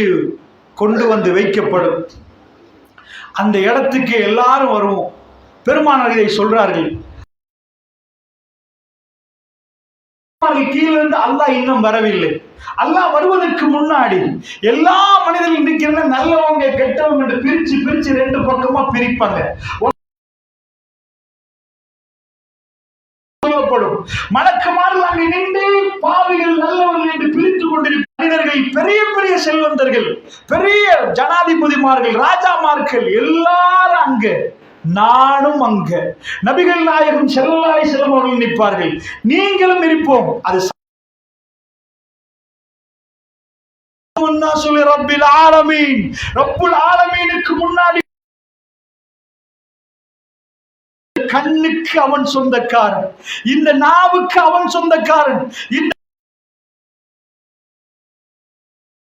கொண்டு வந்து வைக்கப்படும். அந்த இடத்துக்கு எல்லாரும் வருவோம். பெருமானார் இதை சொல்றார்கள். கீழிருந்து அல்லாஹ் இன்னும் வரவில்லை. அல்லாஹ் வருவதற்கு முன்னாடி எல்லா மனிதர்களும் இருக்கிற நல்லவங்க கெட்டவங்க பிரிச்சு பிரிச்சு ரெண்டு பக்கமா பிரிப்பாங்க. மலக்குமார்கள் அங்கே நின்று பாவிகள் நல்லவர்கள் என்று பிரித்துக் கொண்டிருக்கும் மனிதர்கள், பெரிய பெரிய செல்வந்தர்கள், பெரிய ஜனாதிபதிமார்கள், ராஜாமார்கள் எல்லாரும் அங்க, நானும் அங்க. நபிகள் நாயகம் ஸல்லல்லாஹு அலைஹி வஸல்லம் அவர்கள் நிற்பார்கள், நீங்களும் இருப்போம். அது ரப்பில் ஆலமீன், ரப்புல் ஆலமீனுக்கு முன்னாடி கண்ணுக்கு அவன் சொந்தக்காரன், இந்த நாவுக்கு அவன் சொந்தக்காரன், இந்த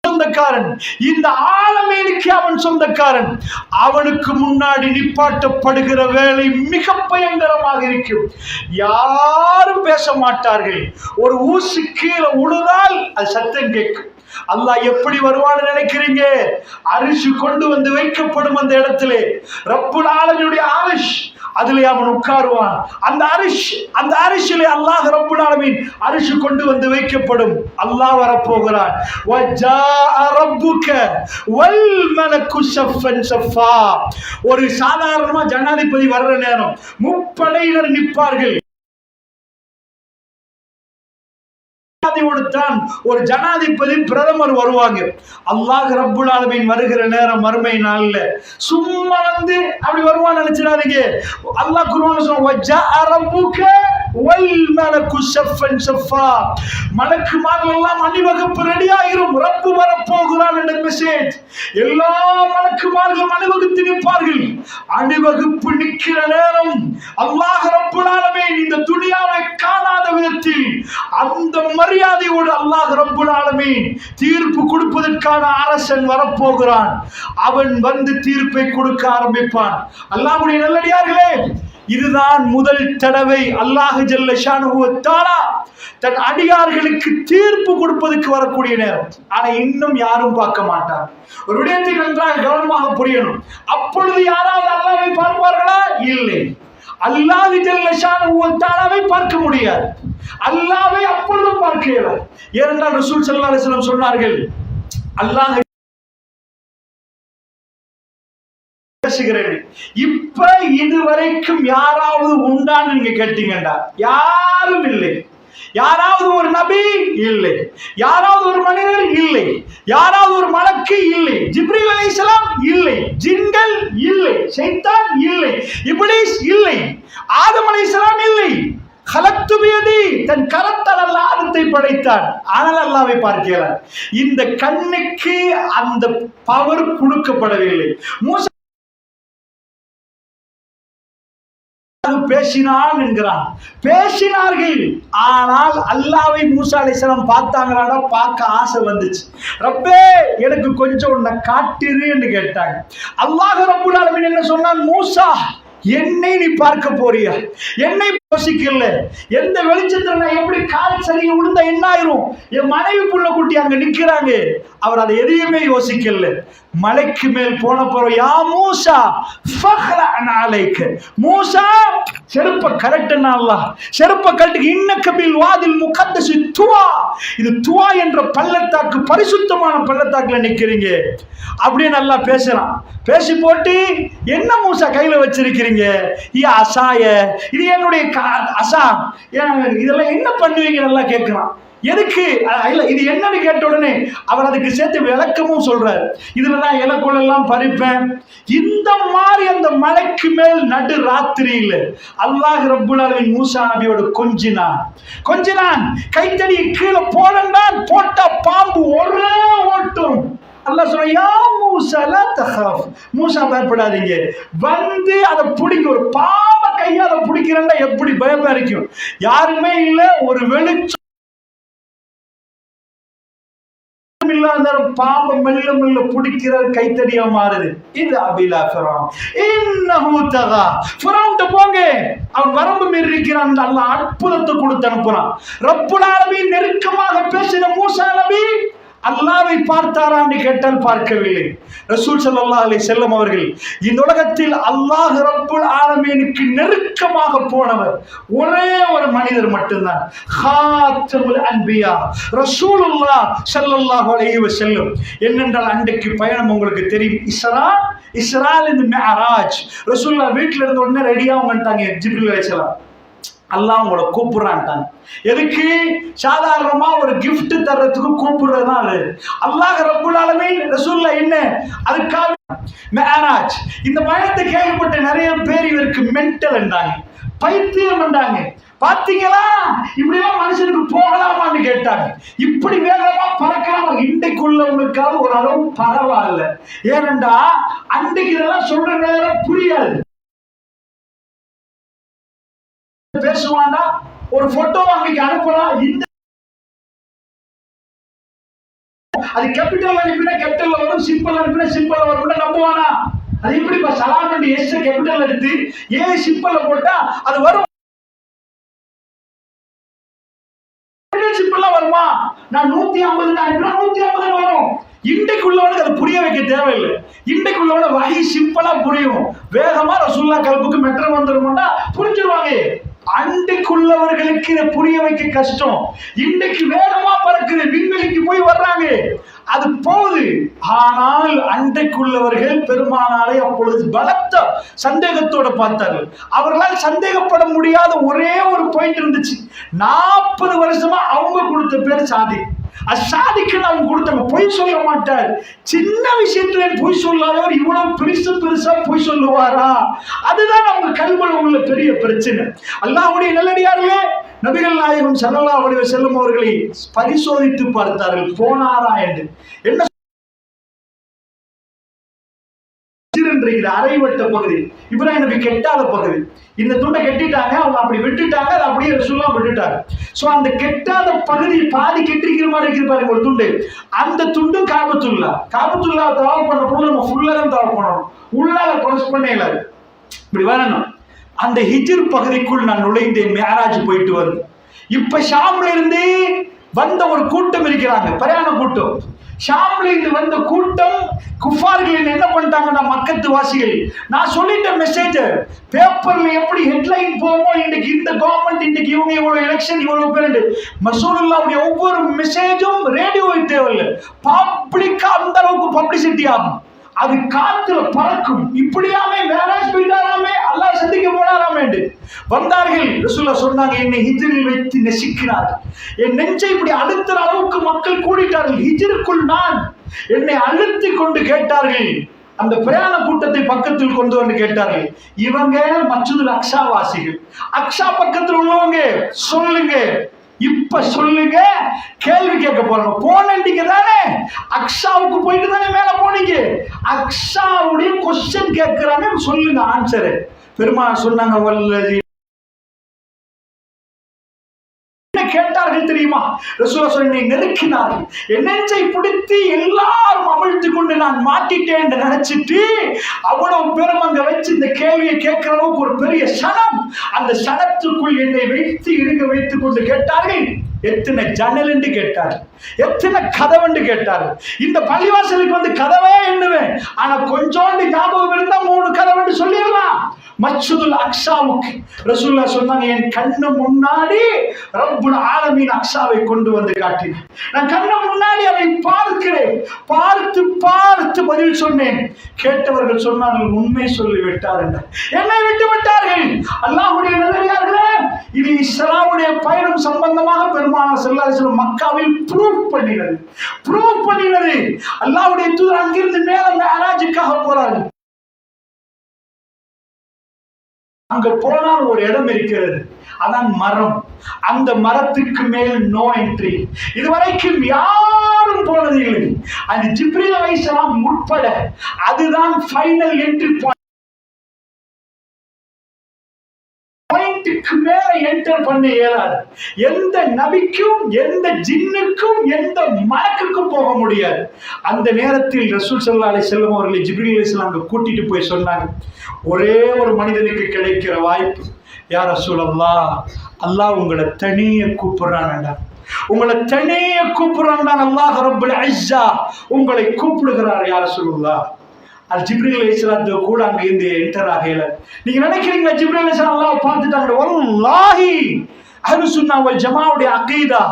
சொந்தக்காரன், இந்த ஆலமீனுக்கு அவன் சொந்தக்காரன். அவனுக்கு முன்னாடி நிப்பாட்டப்படுகிற வேலை மிக பயங்கரமாக இருக்கும். யாரும் பேச மாட்டார்கள். ஒரு ஊசி கீழே உழுதால் அது சத்தம் கேட்கும். அல்லாஹ் எப்படி வருவான்னு நினைக்கிறீங்க? அரிசி கொண்டு வந்து வைக்கப்படும் அந்த இடத்திலே ரப்புல் ஆலமீனுடைய அரிஷ், அதிலே அவன் உட்காருவான். அந்த அரிசிலே அல்லாஹ் ரப்புல் ஆலமீன் அரிசி கொண்டு வந்து வைக்கப்படும். அல்லாஹ் வரப்போகிறான். வஜாஅ ரப்புக வல் மலக்கு ஸஃபன் ஸஃபா. ஒரு சாதாரணமா ஜனாதிபதி வர்ற நேரம் முப்படையினர் நிற்பார்கள். ஒரு ஜனாதிபதி பிரதமர் வருவாங்க. அல்லாஹ் ரப்புல் ஆலமீன் வருகிற நேரம் மறுமை நாள்ல சும்மா வந்து அப்படி வருவான்னு நினைச்சிடாதீங்க. அல்லாஹ் குர்ஆன்ல சொல்றான், வஜாஅ ரப்புக வல் மலக்கு ஸஃபன் ஸஃபா. மலக்குமார்கள் எல்லாம் அணிவகுப்பு ரெடி ஆயிரும். ரப்பு வரப்போகிறான் என்ற மெசேஜ். எல்லா மலக்குமார்களும் அணிவகுத்து நிற்பார்கள். அணிவகுப்பு நிற்கிற நேரம் அல்லாஹ் ரப்புல் ஆலமீன் இந்த துனியாவை காணாத விதத்தில் அந்த மரியாதையோடு அல்லாஹ் ரப்புல் ஆலமீன் தீர்ப்பு கொடுப்பதற்கான அரசன் வரப்போகிறான். அவன் வந்து தீர்ப்பை கொடுக்க ஆரம்பிப்பான். அல்லாஹ்வுடைய நல்லடியார்களே, இதுதான் முதல் தடவை அல்லாஹ் ஜல்ல ஷானுஹு வ தஆலா தன் அடியார்களுக்கு தீர்ப்பு கொடுப்பதற்கு வரக்கூடிய நேரம். ஆனா இன்னும் யாரும் பார்க்க மாட்டார். ஒரு விடயத்தை நன்றாக கவனமாக புரியணும். அப்பொழுது யாராவது அல்லாஹ்வை பார்ப்பார்களா? இல்லை. அல்லாஹ் ஜல்ல ஷானுஹு வ தஆலாவை பார்க்க முடியாது. அல்லாஹ்வை அப்பொழுதும் பார்க்கல. ஏனென்றால் ரசூல் ஸல்லல்லாஹு அலைஹி வஸல்லம் சொன்னார்கள், அல்லாஹ் பேசுகிறேன். இப்ப இதுவரைக்கும் யாராவது உண்டான்னு நீங்க கேட்டீங்கடா, யாரும் இல்லை. யாராவது ஒரு நபி இல்லை, யாராவது ஒரு மனிதர் இல்லை, யாராவது ஒரு மலக்கு இல்லை, ஜிப்ரீல் அலைஹிஸ்ஸலாம் இல்லை, ஜின்கள் இல்லை, ஷைத்தான் இல்லை, இப்லீஸ் இல்லை, ஆதம் அலைஹிஸ்ஸலாம் இல்லை. கலத்து பியதி, தன் கரத்தால் அல்லாஹ் ஆதத்தை படைத்தான். ஆனால் அல்லாஹ்வை பார்க்கிறார். இந்த கண்ணுக்கு அந்த பவர் கொடுக்கப்படவில்லை. மூசா பேசினான் என்கிறான். பேசினார்கள். ஆனால் அல்லாஹ்வை மூசா அலைஹிஸ்ஸலாம் பார்த்தாங்களாடா? பார்க்க ஆசை வந்துச்சு. ரப்பே எனக்கு கொஞ்சம் உன்னை காட்டிருன்னு கேட்டாங்க. அல்லாஹ் ரப்புல் ஆலமீன் என்ன சொன்னான்? மூசா, என்னை நீ பார்க்க போறியா? என்னை யோசிக்கல. எந்த வெளிச்சத்துல நான் எப்படி கால் சரியா விழுந்தா என்ன ஆயிரும்? என் மனைவி புள்ள குட்டி அங்க நிக்கிறாங்க. அவர் அதை எதையுமே யோசிக்கல. மலைக்கு மேல் போன பிறகு, யா மூசா ஃபக்லஅன் அலைக, மூசா செருப்ப கலட்டுனா அல்லாஹ். செருப்ப கலட்டுக்கு இன்னக பில் வாதில் முகத்தஸ் துவா. இது துவா என்ற பள்ளத்தாக்கு, பரிசுத்தமான பள்ளத்தாக்குல நிக்கிறீங்க அப்படின்னு நல்லா பேசுறான். பேசி போட்டு, என்ன மூசா கையில வச்சிருக்கிறீங்க? அசாய, இது என்னுடைய அசா, இதெல்லாம் என்ன பண்ணுவீங்க நல்லா கேட்கிறான். எதுக்கு? இல்ல இது என்னன்னு கேட்ட உடனே அவர் அதுக்கு சேர்த்து விளக்கமும் சொல்றாரு. இதுலதான் இலக்குள்ளெல்லாம் பறிப்பேன். இந்த மாதிரி அந்த மலைக்கு மேல் நடு ராத்திரியில அல்லாஹ் ரப்புல் ஆலமீன் மூசா நபியோட கொஞ்சினான். கைத்தடியை கீழே போடான். போட்ட பாம்பு ஒரே ஓட்டும். அல்லாஹ் சொல்றான், யா மூசா லா தகாஃப், மூசா பயப்படாதீங்க. வந்து அதை பிடிக்க, ஒரு பாம்பை கையால பிடிக்கிறேன்னா எப்படி பயமா இருக்கும்? யாருமே இல்ல, ஒரு வெளிச்சம் பாம்பை மெல்ல மெல்ல பிடிக்கிற கைத்தடியா மாறுது. இது அபிலா ஃபிரௌன் இன்னஹு தகா. ஃபிரௌன் போங்க, அவன் வரம்பு மீறி இருக்கிறான். அல்லாஹ் அற்புதத்தை கொடுத்து அனுப்புறான். ரப்புல் ஆலமீன் நெருக்கமாக பேசின மூசா நபி அல்லாஹ்வை பார்த்தாரான்னு கேட்டால் பார்க்கவில்லை. ரசூல் ஸல்லல்லாஹு அலைஹி வஸல்லம் அவர்கள் இந்த உலகத்தில் அல்லாஹ் ரப்புல் ஆலமீனுக்கு நெருக்கமாக போனவர் ஒரே ஒரு மனிதர் மட்டும்தான். ஹாத்தமுல் அன்பியா ரசூலுல்லாஹ் ஸல்லல்லாஹு அலைஹி வஸல்லம். என்னென்றால் அன்றைக்கு பயணம் உங்களுக்கு தெரியும். இஸ்ரால் இந்த மிஅராஜ். ரசூலுல்லாஹ் வீட்டில இருந்து உடனே ரெடியாக வந்துட்டாங்க. ஜிப்ரீல் அலைஹிஸ்ஸலாம் அல்லாஹ் உங்களை கூப்பிடுறான்ட்டாங்க. எதுக்கு? சாதாரணமா ஒரு கிஃப்ட் தர்றதுக்கு கூப்பிடுறதுதான் அது. அல்லாஹ் ரப்புல் ஆலமீன் ரசூலுல்லாஹ் என்ன அதுக்காக மிஅராஜ். இந்த பயணத்தை கேள்விப்பட்ட நிறைய பேர் இவருக்கு மென்டல் என்றாங்க, பைத்தியம் என்றாங்க. பாத்தீங்களா, இப்படிலாம் மனுஷனுக்கு போகலாமான்னு கேட்டாங்க. இப்படி வேகமா பறக்கலாமா? இன்றைக்குள்ளவங்களுக்காக ஒரு அளவு பரவாயில்ல. ஏனென்றா அன்றைக்கு இதெல்லாம் சொல்ற நேரம் புரியாது. பேசுவானா, ஒரு போட்டோ அன்னைக்கு அனுப்பலாம். இந்த அது கேபிட்டல் அனுப்பினா கேபிட்டல் வரும், சிம்பிள் அனுப்பினா சிம்பிள் வரும். நம்புவானா? அது எப்படி சலாம் எஸ் கேபிட்டல் எடுத்து ஏ சிம்பிள் போட்டா அது வரும்? சிம்பிளா வருமா? நான் 150 அனுப்பினா 150 வரும். இன்றைக்குள்ளவனுக்கு அது புரிய வைக்க தேவையில்லை. இன்றைக்குள்ளவன வகை சிம்பிளா புரியும். வேகமா ரசூலுல்லாஹ் கல்புக்கு மெட்ரோ வந்துருமாண்டா புரிஞ்சிருவாங்க. அன்றைக்குள்ளவர்களுக்கு இதை புரிய வைக்க கஷ்டம். இன்றைக்கு வேகமா பறக்குது, விண்வெளிக்கு போய் வர்றாங்க, அது போகுது. ஆனால் அன்றைக்குள்ளவர்கள் பெருமானாரை அப்பொழுது பலத்த சந்தேகத்தோட பார்த்தார்கள். அவர்களால் சந்தேகப்பட முடியாத ஒரே ஒரு பாயிண்ட் இருந்துச்சு. 40 வருஷமா அவங்க கொடுத்த பேர் சாதி. அசாதிக்கு அவங்க கொடுத்தாங்க. பொய் சொல்ல மாட்டார். சின்ன விஷயத்துல பொய் சொல்லாதவர் இவ்வளவு பெருசா பொய் சொல்லுவாரா? அதுதான் அவங்க கல்வில உள்ள பெரிய பிரச்சனை. அல்லாஹ்வுடைய நல்லடியார்களே, நபிகள் நாயகம் ஸல்லல்லாஹு அலைஹி வஸல்லம் அவர்களை பரிசோதித்து பார்த்தார்கள். போனாரா என்று. என்ன அரைவட்ட பகுதி, இப்ராஹிம் நபி கெட்டாத பகுதி. இந்த துண்டை கெட்டிட்டாங்க, அவங்க அப்படி விட்டுட்டாங்க, அதை அப்படியே ரசூலுல்லாஹ் விட்டுட்டாங்க. சோ அந்த கெட்டாத பகுதி பாதி கெட்டிருக்கிற மாதிரி இருக்கிற பாருங்க ஒரு துண்டு. அந்த துண்டு காபத்துல்லா தவாப் பண்ண பொழுது நம்ம ஃபுல்லா தான் தவாப் பண்ணணும், உள்ளால க்ராஸ் பண்ண இயலாது. இப்படி வரணும். அந்த ஹிஜ்ர் பகுதிக்குள் நான் நுழைந்தேன். மிஅராஜ் போயிட்டு வருது. இப்ப ஷாம்ல இருந்து வந்த ஒரு கூட்டம் இருக்கிறாங்க, பிரயாண கூட்டம். ஷாம்ல இருந்து வந்த கூட்டம் குஃபார்கள் என்ன பண்ணிட்டாங்கன்னா, மக்கத்து வாசிகள், நான் சொல்லிட்ட மெசேஜ் பேப்பர்ல எப்படி ஹெட்லைன் போகுமோ, இன்னைக்கு இந்த கவர்மெண்ட், இன்னைக்கு இவங்க இவ்வளவு எலெக்ஷன், இவ்வளவு பேர், ரசூலுல்லாஹ்வுடைய ஒவ்வொரு மெசேஜும் ரேடியோ தேவையில்லை, பப்ளிக்கா அந்த அளவுக்கு பப்ளிசிட்டி ஆகும். அது காத்துல பறக்கும். இப்படியாமே மேராஜ் போயிட்டாராமே, அல்லாஹ் சந்திக்க போனாராமே வந்தார்கள். ரசூலுல்லாஹ் சொன்னாங்க, என்னை ஹிஜ்ரில் வைத்து நெசிக்கிறார்கள். என் நெஞ்சை இப்படி அழுத்துற அளவுக்கு மக்கள் கூடிட்டார்கள். ஹிஜ்ருக்குள் நான் என்னை அழுத்தி கொண்டு கேட்டார்கள். அந்த பிரயாண கூட்டத்தை பக்கத்தில் கொண்டு வந்து கேட்டார்கள், இவங்க மஸ்ஜிதுல் அக்ஸா வாசிகள், அக்ஸா பக்கத்தில் உள்ளவங்க, சொல்லுங்க, இப்ப சொல்லுங்க, கேள்வி கேட்க போறாங்க. போனீங்க தானே, அக்ஸாவுக்கு போயிட்டு தானே மேல போனீங்க, அக்ஸாவுடைய கொஸ்டின் கேட்கிறாங்க, சொல்லுங்க ஆன்சரு. பெருமாள் சொன்னாங்க, வல்லதி கேட்டார்கள் தெரியுமா? ரசூலுல்லாஹ் சொல்லி நெருக்கினார்கள். என் நெஞ்சை பிடித்து எல்லாரும் அமிழ்த்து கொண்டு நான் மாட்டிட்டேன் என்று நினைச்சிட்டு அவ்வளவு பேரும் அங்க வச்சு இந்த கேள்வியை கேட்கிற அளவுக்கு ஒரு பெரிய சனம், அந்த சனத்துக்குள் என்னை வைத்து இருக்க வைத்துக் கொண்டு கேட்டார்கள், எத்தனை ஜன்னல் என்று கேட்டார், எத்தனை கதவு என்று கேட்டார். இந்த பள்ளிவாசலுக்கு வந்து கதவே எண்ணுவேன், ஆனா கொஞ்சோண்டு ஞாபகம் இருந்தா 3 கதவு என்று சொல்லிடலாம். மஸ்ஜிதுல் அக்ஸாவுக்கு ரசூலுல்லாஹ் சொன்னாங்க, என் கண்ணு முன்னாடி ரப்புல் ஆலமீன் அக்ஸாவை கொண்டு வந்து காட்டினார். நான் கண்ணு முன்னாடி அதை பார்க்கிறேன், பார்த்து பார்த்து பதில் சொன்னேன். கேட்டவர்கள் சொன்னார்கள், உண்மை சொல்லி விட்டார் என்று. என்னை விட்டு விட்டார்கள். அல்லாஹ்வுடைய நல்லடியார்களே, இது இஸ்லாமுடைய பயணம் சம்பந்தமாக பெருமானார் ஸல்லல்லாஹு அலைஹி வஸல்லம் மக்காவில் ப்ரூஃப் பண்ணினது. அல்லாஹ்வுடைய தூதர் அங்கிருந்து மேல மிஅராஜுக்காக போறார்கள். அங்க போனால் ஒரு இடம் இருக்கிறது, அதான் மரம். அந்த மரத்துக்கு மேல் நோ என்ட்ரி. இதுவரைக்கும் யாரும் போனதில்லை, அந்த ஜிப்ரீல் அலைஹிஸ்ஸலாம் உட்பட. அதுதான் ஃபைனல் என்ட்ரி பாயிண்ட். மேல என்டர் பண்ண இயலாது. எந்த நபிக்கும், எந்த ஜின்னுக்கும், எந்த மலக்குக்கும் போக முடியாது. அந்த நேரத்தில் ரசூல் ஸல்லல்லாஹு அலைஹி வஸல்லம் அவர்களை ஜிப்ரீல் அலைஹிஸ்ஸலாம் அங்க கூட்டிட்டு போய் சொன்னாங்க, ஒரே ஒரு மனிதனுக்கு கிடைக்கிற வாய்ப்பு, யா ரசூலல்லாஹ், அல்லாஹ் உங்களை தனியே கூப்பிடுறான்டா, உங்களை தனியே கூப்பிடுறான்டா, அல்லாஹ் ரப்புல் இஸ்ஸா உங்களை கூப்பிடுகிறார் யா ரசூலுல்லாஹ். அது ஜிப்ரீல் அலைஹிஸ்ஸலாத்து கூட அங்க இருந்து என்டர் ஆகல. நீங்க நினைக்கிறீங்களா ஜிப்ரீல் அலைஹிஸ்ஸலாம் அல்லாஹ் பார்த்துட்டாங்க? வல்லாஹி அஹ்லுஸ் சுன்னா வல் ஜமாஅவுடைய அகீதா,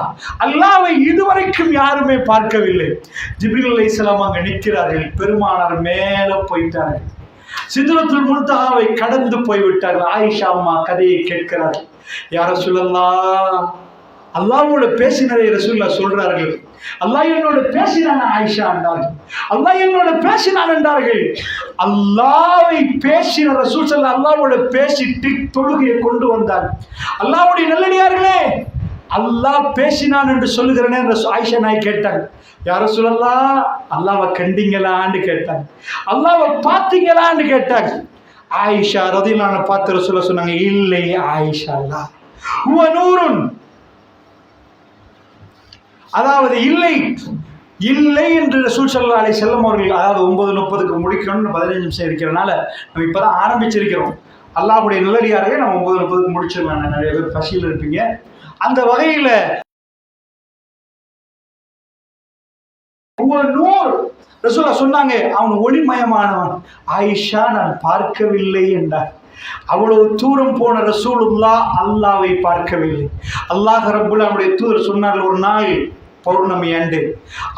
அல்லாஹ்வை இதுவரைக்கும் யாருமே பார்க்கவில்லை. ஜிப்ரீல் அலைஹிஸ்ஸலாம் அங்க நிற்கிறார்கள். பெருமானார் மேல போயிட்டார்கள், சித்ரத்துல் முன்தஹாவை கடந்து போய்விட்டார்கள். ஆயிஷா அம்மா கதையை கேட்கிறார்கள். யா ரசூலல்லாஹ், அல்லாஹ்வோட பேசினதை ரசூலுல்லாஹ் சொல்றார்கள். அல்லாஹ் என்னோட பேசினான் ஆயிஷா என்றார்கள். அல்லாஹ் என்னோட பேசினான் என்றார்கள். அல்லாஹ்வை பேசின ரசூல் ஸல்லல்லாஹு அல்லாஹ்வோட பேசிட்டு தொழுகையை கொண்டு வந்தார். அல்லாஹ்வுடைய நல்லடியார்களே, அல்லாஹ் பேசினான் என்று சொல்லுகிற நேரம் ஆயிஷா நாய் கேட்டாங்க, யா ரசூலல்லாஹ், அல்லாஹ்வை கண்டீங்களான்னு கேட்டாங்க, அல்லாஹ்வை பார்த்தீங்களான்னு கேட்டாங்க. ஆயிஷா ரலியல்லாஹு அன்ஹா பார்த்து ரசூலுல்லாஹ் சொன்னாங்க, இல்லை ஆயிஷா, அல்லாஹ் ஹுவ நூருன், அதாவது இல்லை இல்லை என்று ரசூல் ஸல்லல்லாஹு அலைஹி வஸல்லம் அவர்கள், அதாவது 9:30க்கு முடிக்கணும்னு 15 நிமிஷம் இருக்கிறனால நம்ம இப்பதான் ஆரம்பிச்சிருக்கிறோம். அல்லாஹ்வுடைய நல்லடியார்களே, நம்ம 9:30க்கு முடிச்சிடலாம். நிறைய பேர் பசியில் இருப்பீங்க. அந்த வகையில ரசூலுல்லாஹ் சொன்னாங்க, அவன் ஒளிமயமானவன். ஆயிஷா, நான் பார்க்கவில்லை என்றார். அவ்வளவு தூரம் போன ரசூலுல்லாஹ் அல்லாஹ்வை பார்க்கவில்லை. அல்லாஹ் ரப்புல் அவருடைய தூதர் சொன்னார்கள், ஒரு நாள் பௌர்ணமி அன்று,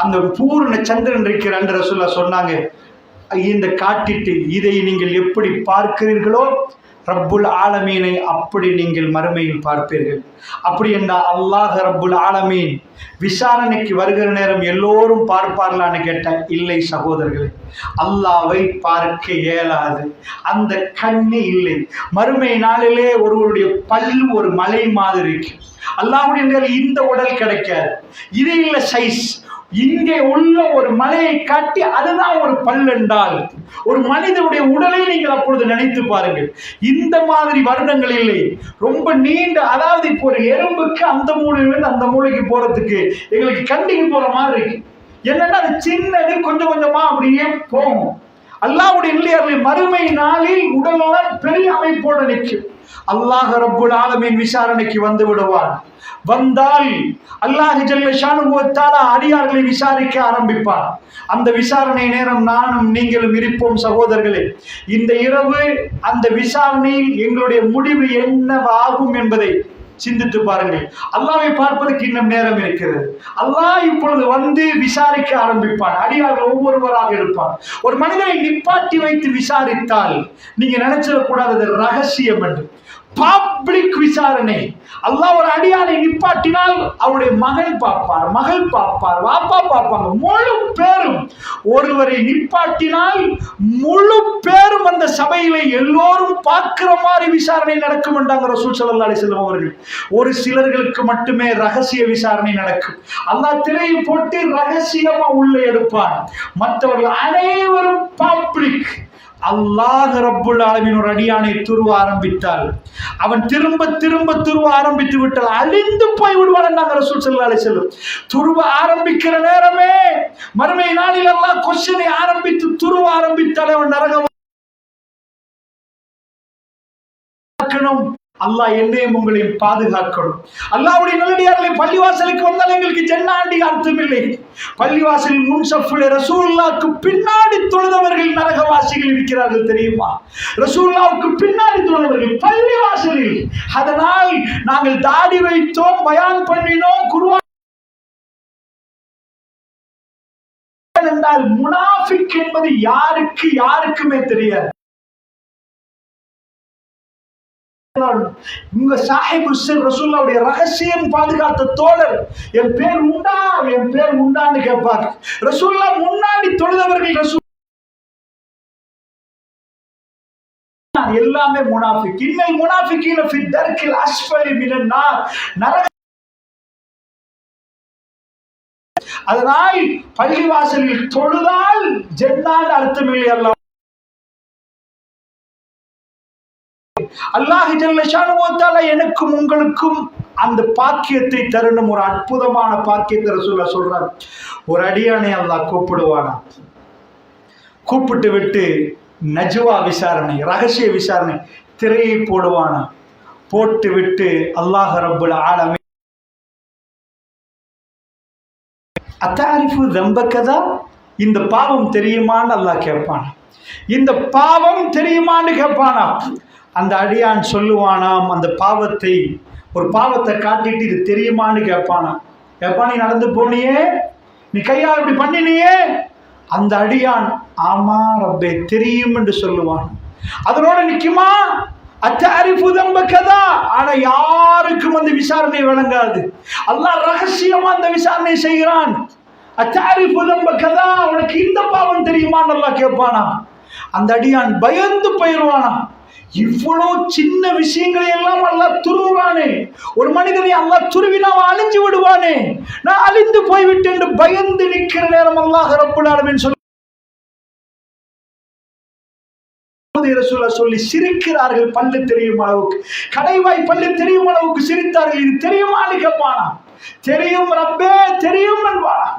அந்த பூர்ண சந்திரன் இருக்கிற அன்று ரசூலுல்லாஹ் சொன்னாங்க, இந்த காட்டிட்டு இதை நீங்கள் எப்படி பார்க்கிறீர்களோ ரப்புல் ஆலமீனை அப்படி நீங்கள் மறுமையில் பார்ப்பீர்கள். அப்படி என்றால் அல்லாஹ் ரப்புல் ஆலமீன் விசாரணைக்கு வருகிற நேரம் எல்லோரும் பார்ப்பார்களான்னு கேட்டால் இல்லை சகோதரர்களே, அல்லாஹ்வை பார்க்க இயலாது. அந்த கண்ணு இல்லை. மறுமை நாளிலே ஒருவருடைய பல்லு ஒரு மலை மாதிரி இருக்கு. அல்லாஹ்வுடைய இந்த உடல் கிடைக்காது. இது இல்லை சைஸ். இங்கே உள்ள ஒரு மலையை காட்டி அதுதான் ஒரு பல் என்றால், ஒரு மனிதனுடைய உடலை நீங்கள் அப்பொழுது நினைத்து பாருங்கள். இந்த மாதிரி வருடங்கள் இல்லை. ரொம்ப நீண்ட, அதாவது இப்போ ஒரு எறும்புக்கு அந்த மூலையிலிருந்து அந்த மூலைக்கு போறதுக்கு எங்களுக்கு கண்டிக்கு போற மாதிரி இருக்கு. என்னன்னா அது சின்னது, கொஞ்சம் கொஞ்சமா அப்படியே போகும். அல்லாஹ்வுடைய இல்லையார்கள் மறுமை நாளில் உடலெல்லாம் பெரிய அமைப்போடு நிற்கும். அல்லாஹ் ரப்புல் ஆலமீன் விசாரணைக்கு வந்து விடுவான். வந்தால் அல்லாஹ் ஜல்ல ஷானுஹு வ தஆலா அடியார்களை விசாரிக்க ஆரம்பிப்பார். அந்த விசாரணை நேரம் நானும் நீங்களும் இருப்போம் சகோதரர்களே. இந்த இரவு அந்த விசாரணையில் எங்களுடைய முடிவு என்னவாகும் என்பதை சிந்தித்து பாருங்கள். அல்லாஹ்வை பார்ப்பதற்கு இன்னும் நேரம் இருக்கிறது. அல்லாஹ் இப்பொழுது வந்து விசாரிக்க ஆரம்பிப்பான். அடியார்கள் ஒவ்வொருவராக இருப்பான். ஒரு மனிதனை நிப்பாட்டி வைத்து விசாரித்தால் நீங்க நினைச்சிடக்கூடாது ரகசியம் என்று. பப்ளிக் விசாரணை. அல்லாஹ் ஒரு அடியாரை நிப்பாட்டினால் அவருடைய மகன் பார்ப்பார், மகள் பார்ப்பார், வாப்பா பார்ப்பாங்க, முழு பேரும். ஒருவரை நிப்பாட்டினால் முழு பேரும் அந்த சபையிலே எல்லோரும் பார்க்கிற மாதிரி விசாரணை நடக்கும் என்றாங்க ரசூல் ஸல்லல்லாஹு அலைஹி வஸல்லம் அவர்கள். ஒரு சிலர்களுக்கு மட்டுமே ரகசிய விசாரணை நடக்கும். அல்லாஹ் திரையை போட்டு ரகசியமா உள்ளே எடுப்பான். மற்றவர்கள் அனைவரும் பப்ளிக். அல்லாஹ் ரப்புல் ஆலமீன் ஒரு அடியானை துருவ ஆரம்பித்தால், அவன் திரும்ப திரும்ப துருவ ஆரம்பித்து விட்டால் அழிந்து போய் விடுவான். ரசூல் ஸல்லல்லாஹு அலைஹி வஸல்லம் துருவ ஆரம்பிக்கிற நேரமே மறுமை நாளில் அல்லாஹ் கொஸ்டினை ஆரம்பித்து துருவ ஆரம்பித்தால் அவன் நரகம். அல்லாஹ் என்னையும் உங்களையும் பாதுகாக்கணும். அல்லாஹ்வுடைய நல்லடியார்களை பள்ளிவாசலுக்கு வந்தால் எங்களுக்கு ஜன்னாண்டி அர்த்தம் இல்லை. பள்ளிவாசலில் முன் சஃப்ல ரசூலுல்லாஹ்வுக்கு பின்னாடி தொழுதவர்கள் நரகவாசிகள் இருக்கிறார்கள் தெரியுமா? ரசூலுல்லாஹ்வுக்கு பின்னாடி தொழுதவர்கள் பள்ளிவாசலில். அதனால் நாங்கள் தாடி வைத்தோம், பயான் பண்ணினோம், குர்ஆன் என்றால் முனாஃபிக் என்பது யாருக்குமே தெரியாது. உங்க சாஹிப் ரசூலுல்லாஹ்வுடைய ரகசியம் பாதுகாத்த தோழர் என் பேர் உண்டான்னு கேட்பாங்க. ரசூலுல்லாஹ் முன்னாடி தொழுதவர்கள் எல்லாமே முனாஃபிக். இன்னல் முனாஃபிகீன ஃபி தர்கில் அஸ்ஃபலி மினன் நார். அதனால் பள்ளிவாசலில் தொழுதால் ஜன்னாத் அர்த்தமில்லை. அல்லாஹ் ஜல்ல ஷானுஹு வ தஆலா எனக்கும் உங்களுக்கும் அந்த பாக்கியத்தை தரணும். ஒரு அற்புதமான பாக்கியத்தை ரசூலுல்லாஹ் சொல்றார். ஒரு அடியானை அல்லாஹ் கூப்பிடுவானா, கூப்பிட்டு விட்டு நஜ்வா விசாரணை, ரகசிய விசாரணை திரையை போடுவானா, போட்டு விட்டு அல்லாஹ் ரப்புல் ஆலமீன் அத்தாரிஃபு தம்பக்கதா, இந்த பாவம் தெரியுமான்னு அல்லாஹ் கேட்பானா, இந்த பாவம் தெரியுமான்னு கேட்பானா. அந்த அடியான் சொல்லுவானாம், அந்த பாவத்தை, ஒரு பாவத்தை காட்டிட்டு இது தெரியுமான்னு கேட்பானா. நீ நடந்து போனியே, நீ கையால் இப்படி பண்ணினியே. அந்த அடியான் ஆமா ரப்பே தெரியும் என்று சொல்லுவான். அதனோட நிக்குமா அத்தாரிஃபு தம்பக்கதா, ஆனா யாருக்கும் அந்த விசாரணை வழங்காது. அல்லாஹ் ரகசியமா அந்த விசாரணை செய்கிறான். அத்தாரிஃபு தம்பக்கதா, உனக்கு இந்த பாவம் தெரியுமான்னு அல்லாஹ் கேட்பானா. அந்த அடியான் பயந்து போயிடுவானா. இவ்வளவு சின்ன விஷயங்களை எல்லாம் அல்லாஹ் துருவானே, ஒரு மனிதனை அல்லாஹ் துருவினா அழிஞ்சு விடுவானே, நான் அழிந்து போய்விட்டேன் என்று பயந்து நிற்கிற நேரம் அல்லாஹ் ரப்புல் ஆலமீன் சொல்லி சிரிக்கிறார்கள். பல்லு தெரியும் அளவுக்கு, கடைவாய் பல்லு தெரியும் அளவுக்கு சிரித்தார்கள். இது தெரியுமான்னு கேட்பானா. தெரியும் ரப்பே தெரியும் என்பானா.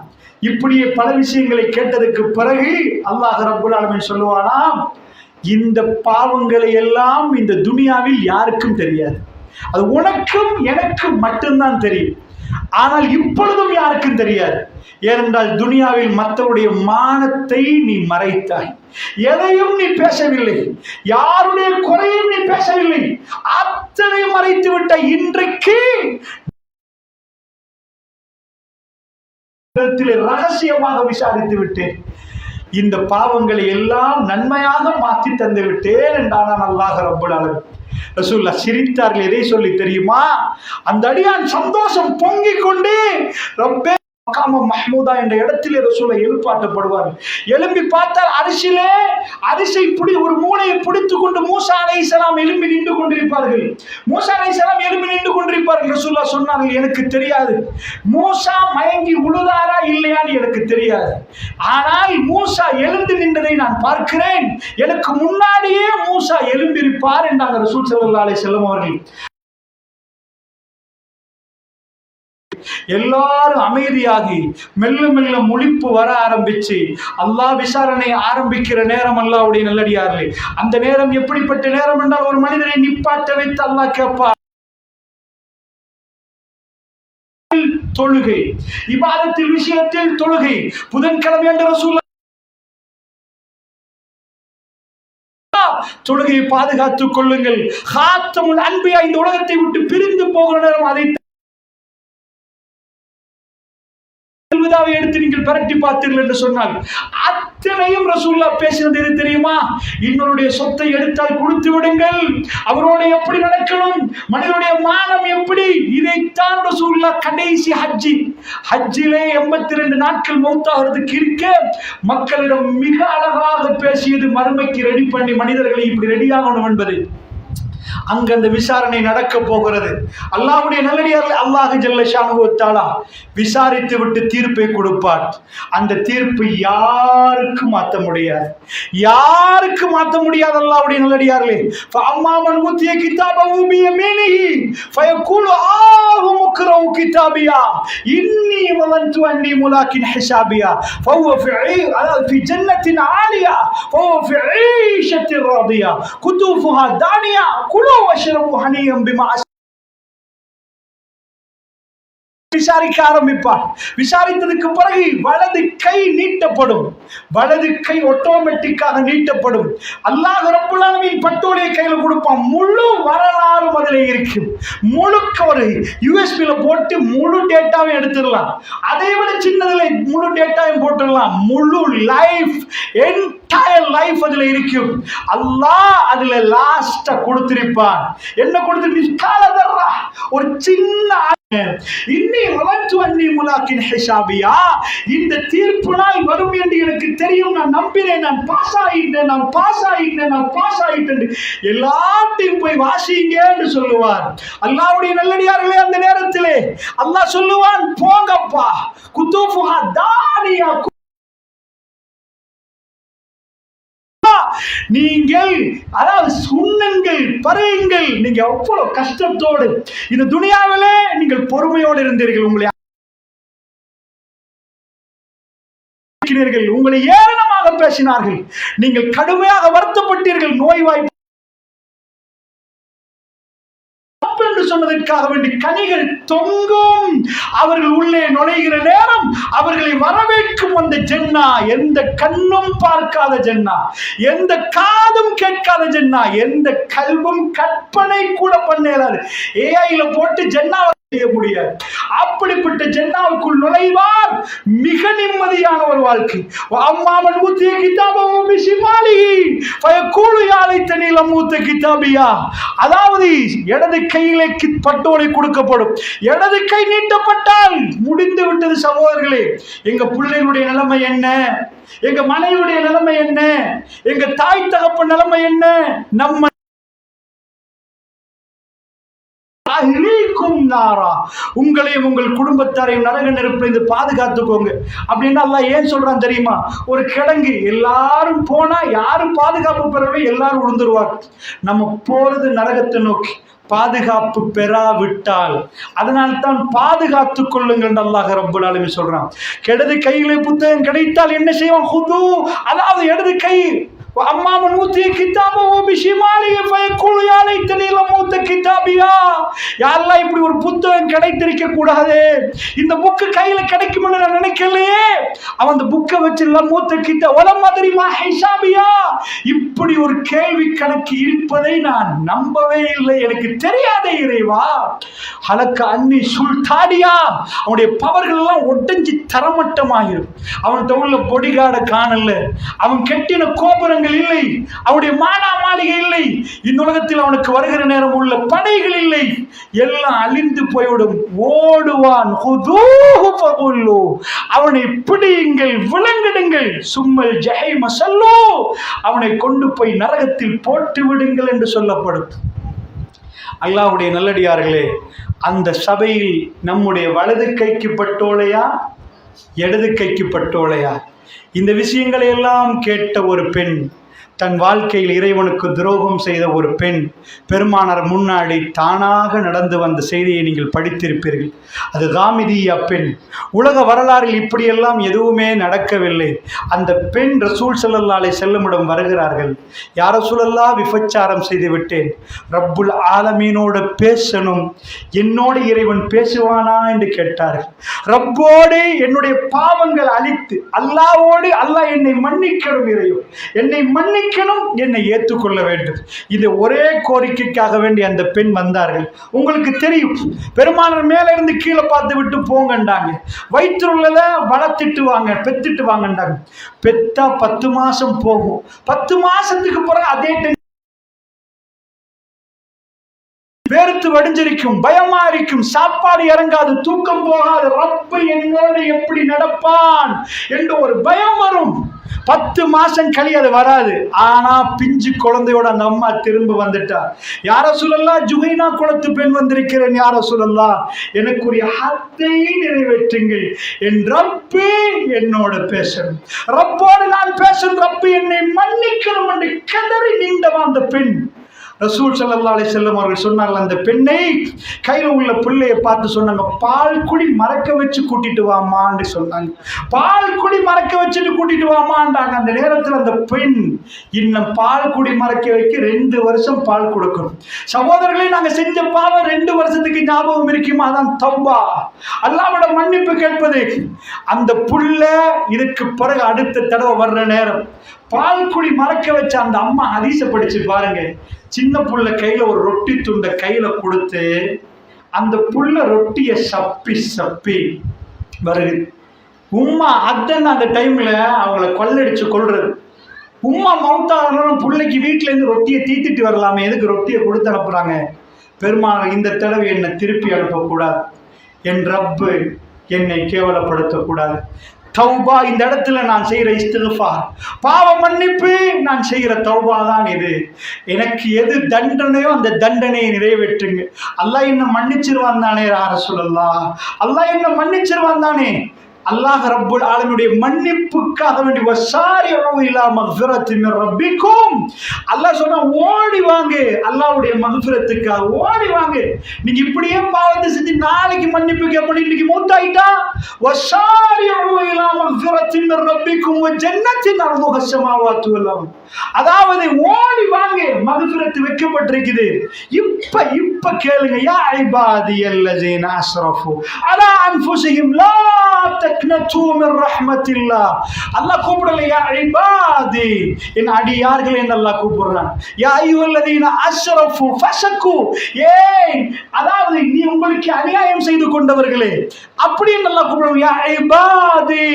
இப்படியே பல விஷயங்களை கேட்டதுக்கு பிறகு அல்லாஹ் ரப்புல் ஆலமீன் சொல்லுவானா, இந்த பாவங்களை எல்லாம் இந்த துனியாவில் யாருக்கும் தெரியாது, அது உனக்கும் எனக்கும் மட்டும்தான் தெரியும். ஆனால் இப்பொழுதும் யாருக்கும் தெரியாது. ஏனென்றால் துனியாவில் மற்றவருடைய மானத்தை நீ மறைத்தாய், எதையும் நீ பேசவில்லை, யாருடைய குறையும் நீ பேசவில்லை, அத்தனை மறைத்து விட்ட. இன்றைக்கு ரகசியமாக விசாரித்து விட்டேன், இந்த பாவங்களை எல்லாம் நன்மையாக மாற்றி தந்து விட்டேன் என்றான் அல்லாஹ் ரப்புல் ஆலமீன். ரசூலுல்லாஹ் சிரித்தார்கள். எதை சொல்லி தெரியுமா? அந்த அடியான் சந்தோஷம் பொங்கிக் கொண்டு ரப்பே மகாம மஹ்மூதா என்ற இடத்திலே ரசூலுல்லாஹ் எழுப்பாட்டப்படுவார்கள். எழும்பி பார்த்தால் அரிசை புடி ஒரு மூளையை பிடித்துக் கொண்டு மூசா அலைஹிஸ்ஸலாம் எழும்பி நின்று கொண்டிருப்பார்கள். மூசா அலைஹிஸ்ஸலாம் எழும்பி நின்று கொண்டிருப்பார்கள். ரசூலுல்லாஹ் சொன்னார்கள், எனக்கு தெரியாது மூசா மயங்கி உழுதாரா இல்லையான்னு எனக்கு தெரியாது, ஆனால் மூசா எழுந்து நின்றதை நான் பார்க்கிறேன், எனக்கு முன்னாடியே மூசா எழும்பியிருப்பார் என்றாங்க ரசூல் ஸல்லல்லாஹு அலைஹி வஸல்லம் அவர்கள். எல்லாரும் அமைதியாகி மெல்ல மெல்ல முழிப்பு வர ஆரம்பிச்சு அல்லாஹ் விசாரணை ஆரம்பிக்கிற நேரம் அல்லாஹ்வுடைய நல்லடியார்களே, அந்த நேரம் எப்படிப்பட்ட நேரம் என்றால் ஒரு மனிதனை நிப்பாட்ட வைத்து அல்லாஹ் கேட்பார். தொழுகை இபாதத்தில் விஷயத்தில் தொழுகை புதன்கிழமை என்ற ரசூலுல்லாஹ் தொழுகையை பாதுகாத்துக் கொள்ளுங்கள். ஹாத்தமுல் அன்பியா இந்த உலகத்தை விட்டு பிரிந்து போகிற நேரம் அதை எடுத்து நீங்கள் பிரட்டி பார்த்தீர்கள் என்று சொன்னால் அத்தனையும் ரசூலுல்லாஹ் பேசினது எது தெரியுமா? இன்னொருடைய சொத்தை எடுத்தால் கொடுத்து விடுங்கள், அவரோடு எப்படி நடக்கணும், மனிதனுடைய மானம் எப்படி, இதைத்தான் ரசூலுல்லாஹ் கடைசி ஹஜ்ஜிலே 82 நாட்கள் மௌத்தாகிறதுக்கு இருக்க மக்களிடம் மிக அழகாக பேசியது. மறுமைக்கு ரெடி பண்ணி மனிதர்களை இப்படி ரெடி ஆகணும் என்பது. அங்க அந்த விசாரணை நடக்க போகிறது. அல்லாஹ்வுடைய நல்லடியார்கள் அல்லாஹ் ஜல்ல ஷானஹு வ தஆலா விசாரித்து விட்டு தீர்ப்பை கொடுப்பார். அந்த தீர்ப்பு யாருக்கும் மாற்ற முடியாது, யாருக்கும் மாற்ற முடியாது. அல்லாஹ்வுடைய நல்லடியார்களே, ஃபஅம்மா மன் ஊதிய கிதாபஹு பியமீனிஹி ஃபயகூலு ஆஹு முக்ரவு கிதாபியா இன்னி வலன்து அன்னி முலாக்கின் ஹிசாபியா ஃபஹுவ ஃபி ஜன்னத்தின் ஆலியா ஃபஹுவ ஃபி ஈஷத்தின் ராதியா குதுஃபுஹா தானியா குலு வஷ்ரபு ஹனியம் பிமா விசாரிக்க ஆரம்பிப்பார். விசாரித்ததுக்கு பிறகு வலது கை நீட்டப்படும், வலது கை ஆட்டோமேட்டிக்காக நீட்டப்படும். அல்லாஹ் ரப்பல் ஆலமீன் பட்டோலையை கையில கொடுப்பான். முழு வரலாறு அதில் இருக்கும். முழுக்க ஒரு யூஎஸ்பில போட்டு முழு டேட்டாவையும் எடுத்துடலாம். அதை விட சின்னதுல முழு டேட்டாவையும் போட்டுடலாம். முழு லைஃப் என்டையர் லைஃப் அதுல இருக்கும். அல்லாஹ் அதுல லாஸ்டா கொடுத்திருப்பான். என்ன கொடுத்திருப்பா? ஒரு சின்ன இந்த தீர்ப்பு நாள் வரும் என்று எனக்கு தெரியும், நான் நம்பினேன், நான் பாஸ் ஆயிட்டேன் எல்லாத்தையும் போய் வாசிங்க என்று சொல்லுவார். அல்லாஹ்வுடைய நல்லடியார்களே, அந்த நேரத்திலே அல்லாஹ் சொல்லுவான், போங்கப்பா, குதுஃபுஹா தானியா, நீங்கள் அதாவது சுண்ணங்கள் பறையுங்கள். நீங்க அவ்வளவு கஷ்டத்தோடு இந்த துனியாவிலே நீங்கள் பொறுமையோடு இருந்தீர்கள். உங்களை ஏளனமாக பேசினார்கள், நீங்கள் கடுமையாக வருத்தப்பட்டீர்கள், நோய்வாய் என்று சொன்னதற்காக வேண்டி கனிகள் தொங்கும். அவர்கள் உள்ளே நுழைகிற நேரம் அவர்களை வரவேற்கும் அந்த ஜன்னா, எந்த கண்ணும் பார்க்காத ஜன்னா, எந்த காதும் கேட்காத ஜன்னா, எந்த கல்வும் கற்பனை கூட பண்ண ஏஐல போட்டு ஜன்னா செய்ய முடியாது. அப்படிப்பட்ட ஜன்னாவுக்குள் நுழைவார். மிக நிம்மதியான ஒரு வாழ்க்கை. அம்மாமன் ஊதிய கிதாபஹு பிஷிமாலிஹி ஃபயகூலு யா லைத்தனி லம் ஊத கிதாபியா. அதாவது இடது கையிலே பட்டோலை கொடுக்கப்படும். இடது கை நீட்டப்பட்டால் முடிந்து விட்டது சகோதரர்களே. எங்க பிள்ளைகளுடைய நிலைமை என்ன, எங்க மனைவியுடைய நிலைமை என்ன, எங்க தாய் தகப்ப நிலைமை என்ன, நம்ம உங்களையும் உங்கள் குடும்பத்தாரையும் நரக நெருப்பிலிருந்து பாதுகாத்துக்கோங்க அப்படின்னு அல்லாஹ் ஏன் சொல்றான் தெரியுமா? ஒரு கிடங்கு, எல்லாரும் போனா யாரும் பாதுகாப்பு பெறவே எல்லாரும் விழுந்துருவாங்க. நம்ம போறது நரகத்தை நோக்கி, பாதுகாப்பு பெறாவிட்டால் அதனால்தான் பாதுகாத்துக் கொள்ளுங்கள் அல்லாஹ் ரப்பல் ஆலமீன் சொல்றான். இடது கையிலே புத்தகம் கிடைத்தால் என்ன செய்வான்? ஹுது, அதாவது இடது கை. அம்மா மன் ஊதிய கிதாபஹு பிஷிமாலிஹி ஃபயகூலு யா லைத்தனி லம் ஊத கிதாபியா. யா அல்லாஹ், இப்படி ஒரு புத்தகம் கிடைத்திருக்க கூடாது, இந்த புக்கு கையில கிடைக்கும்னு நான் நினைக்கலையே. அவன் அந்த புக்கை வச்சு லம் ஊத கிதாப் வலம் அத்ரி மா ஹிசாபியா, இப்படி ஒரு கேள்வி கணக்கு இருப்பதை நான் நம்பவே இல்லை, எனக்கு தெரியாதே இறைவா. ஹலக்க அன்னி சுல்தானியா, அவனுடைய பவர்கள் எல்லாம் ஒட்டஞ்சி தரமட்டமாயிரும். அவன் உள்ள பொடிகார்ட காணல, அவன் கெட்டின கோபுரங்கள் இல்லை, அவனுடைய மாடா மாளிகை இல்லை, இந்த உலகத்தில் அவனுக்கு வருகிற நேரம் உள்ள படைகள் இல்லை, எல்லாம் அழிந்து போய்விடும். ஓடுவான், அவனை பிடியுங்கள், விலங்கிடுங்கள், சும்மல் ஜஹீம ஸல்லூ, அவனை கொண்டு போய் நரகத்தில் போட்டு விடுங்கள் என்று சொல்லப்படும். அல்லாஹ்வுடைய நல்லடியார்களே, அந்த சபையில் நம்முடைய வலது கைக்கு பட்டோலையா, இடது கைக்கு பட்டோலையா? இந்த விஷயங்களை எல்லாம் கேட்ட ஒரு பெண், தன் வாழ்க்கையில் இறைவனுக்கு துரோகம் செய்த ஒரு பெண் பெருமானார் முன்னாடி தானாக நடந்து வந்த செய்தியை நீங்கள் படித்திருப்பீர்கள். அது காமிதியா பெண். உலக வரலாறில் இப்படியெல்லாம் எதுவுமே நடக்கவில்லை. அந்த பெண் ரசூல் ஸல்லல்லாஹு அலைஹி வஸல்லம் வருகிறார்கள். யா ரசூலல்லாஹ், விபச்சாரம் செய்து விட்டேன், ரப்புல் ஆலமீனோடு பேசணும், என்னோடு இறைவன் பேசுவானா என்று கேட்டார்கள். ரப்போடு என்னுடைய பாவங்கள் அழித்து அல்லாஹ்வோடு அல்லாஹ் என்னை மன்னிக்கணும், இறைவன் என்னை மன்னிக்கணும், என்னை ஏற்றுக்கொள்ள வேண்டும். இது ஒரே கோரிக்கைக்காக வேண்டி அந்த பெண் வந்தார்கள். உங்களுக்கு தெரியும், பெருமானார் மேல இருந்து கீழே பார்த்து விட்டு போங்கண்டாங்க, வயிற்றுள்ளத வளர்த்திட்டு வாங்க, பெத்துட்டு வாங்கண்டாங்க. பெத்தா 10 மாசம் போகும். 10 மாசத்துக்கு பிறகு அதே வேறு கழுத்து வடிஞ்சிருக்கும், பயமா இருக்கும், சாப்பாடு இறங்காது, தூக்கம் போகாது, ரப்பு என்னோடு எப்படி நடப்பான் என்று ஒரு பயம் வரும். 10 மாசம் கழி அது வராது. ஆனா பிஞ்சு குழந்தையோட அந்த அம்மா திரும்ப வந்துட்டா. யார சொல்லலாம், ஜுகைனா குலத்து பெண் வந்திருக்கிறேன், யார சொல்லலாம், எனக்குரிய ஹத்தை நிறைவேற்றுங்கள், என் ரப்பு என்னோட பேசணும், ரப்போடு நான் பேசணும், ரப்பு என்னை மன்னிக்கணும் என்று கதறி நீண்டவா அந்த பெண். ரசூல் ஸல்லல்லாஹு அலைஹி வஸல்லம் அவர்கள் சொன்னார்கள், அந்த பெண்ணை கையில் உள்ள பிள்ளையை பார்த்து சொன்னாங்க, பால் குடி மறக்க வச்சு கூட்டிட்டு வாமான்னு சொன்னாங்க. பால் குடி மறக்க வச்சுட்டு கூட்டிட்டு வாமான்றாங்க. அந்த நேரத்தில் அந்த பெண் இன்னும் பால் குடி மறக்க வைக்க 2 வருஷம் பால் கொடுக்கணும். சகோதரர்களே, நாங்கள் செஞ்ச பாவம் 2 வருஷத்துக்கு ஞாபகம் இருக்குமா? அதான் தௌபா, அல்லாஹ்வோட மன்னிப்பு கேட்பது. அந்த புள்ள இதுக்கு பிறகு அடுத்த தடவை வர்ற நேரம் பால் குடி மறக்க வச்ச அந்த அம்மா ஹதீஸை படிச்சு பாருங்க. சின்ன புள்ள கையில ஒரு ரொட்டி துண்டை கையில கொடுத்து அந்த புள்ள ரொட்டியை சப்பி சப்பி வருது. உம்மா அத்தன் அந்த டைம்ல அவங்கள கொள்ளடிச்சு கொள்றது. உம்மா மௌத்தானாலும் பிள்ளைக்கு வீட்டுல இருந்து ரொட்டியை தீத்திட்டு வரலாமே, எதுக்கு ரொட்டியை கொடுத்து அனுப்புறாங்க? பெருமாள் இந்த தடவை என்னை திருப்பி அனுப்பக்கூடாது, என் ரப்பு என்னை கேவலப்படுத்தக்கூடாது. தௌபா, இந்த இடத்துல நான் செய்கிற இஸ்திக்ஃபார், பாவ மன்னிப்பு, நான் செய்கிற தௌபா தான் இது. எனக்கு எது தண்டனையோ அந்த தண்டனையை நிறைவேற்றுங்க. அல்லாஹ் என்ன மன்னிச்சிருவான் தானே ரசூலுல்லாஹ், அல்லாஹ் என்ன மன்னிச்சிருவான் தானே. அல்லாஹ் ரப்புல் ஆலமீனுடைய மன்னிப்புக்காக வேண்டி வஸாரிஉ இலா மக்ஃபிரத்தி மிர் ரப்பிக்கும், அல்லாஹ் சொன்னா ஓடி வாங்க, அல்லாஹ்வுடைய மக்ஃபிரத்துக்காக ஓடி வாங்க. நீங்க இப்படியே பாவத்தை செஞ்சு நாளைக்கு மன்னிப்பு கேட்பீங்க, இன்னைக்கு மூத்தாயிட்டா வஸாரிஉ இலா மக்ஃபிரத்தி மிர் ரப்பிக்கும் வ ஜன்னத்தின் அர்துஹா ஸமாவாத்து வல் அர்த், அதாவது ஓடி வாங்க, மக்ஃபிரத் வைக்கப்பட்டிருக்குது. இப்ப கேளுங்க, யா இபாதியல்லஸீன அஸ்ரஃபு அலா அன்ஃபுஸிஹிம் லா தக்னது மின் ரஹ்மத்தில்லாஹ். அல்லாஹ் கூப்பிடல யா இபாதி, என் அடியார்களே என்று அல்லாஹ் கூப்பிடுறான். யா அய்யுஹல்லதீன அஸ்ரஃபு ஃபஸகு, ஏய் அதாவது நீ உங்களுக்கு அநியாயம் செய்து கொண்டவர்களே அப்படி என்று அல்லாஹ் கூப்பிடுறான். யா இபாதி,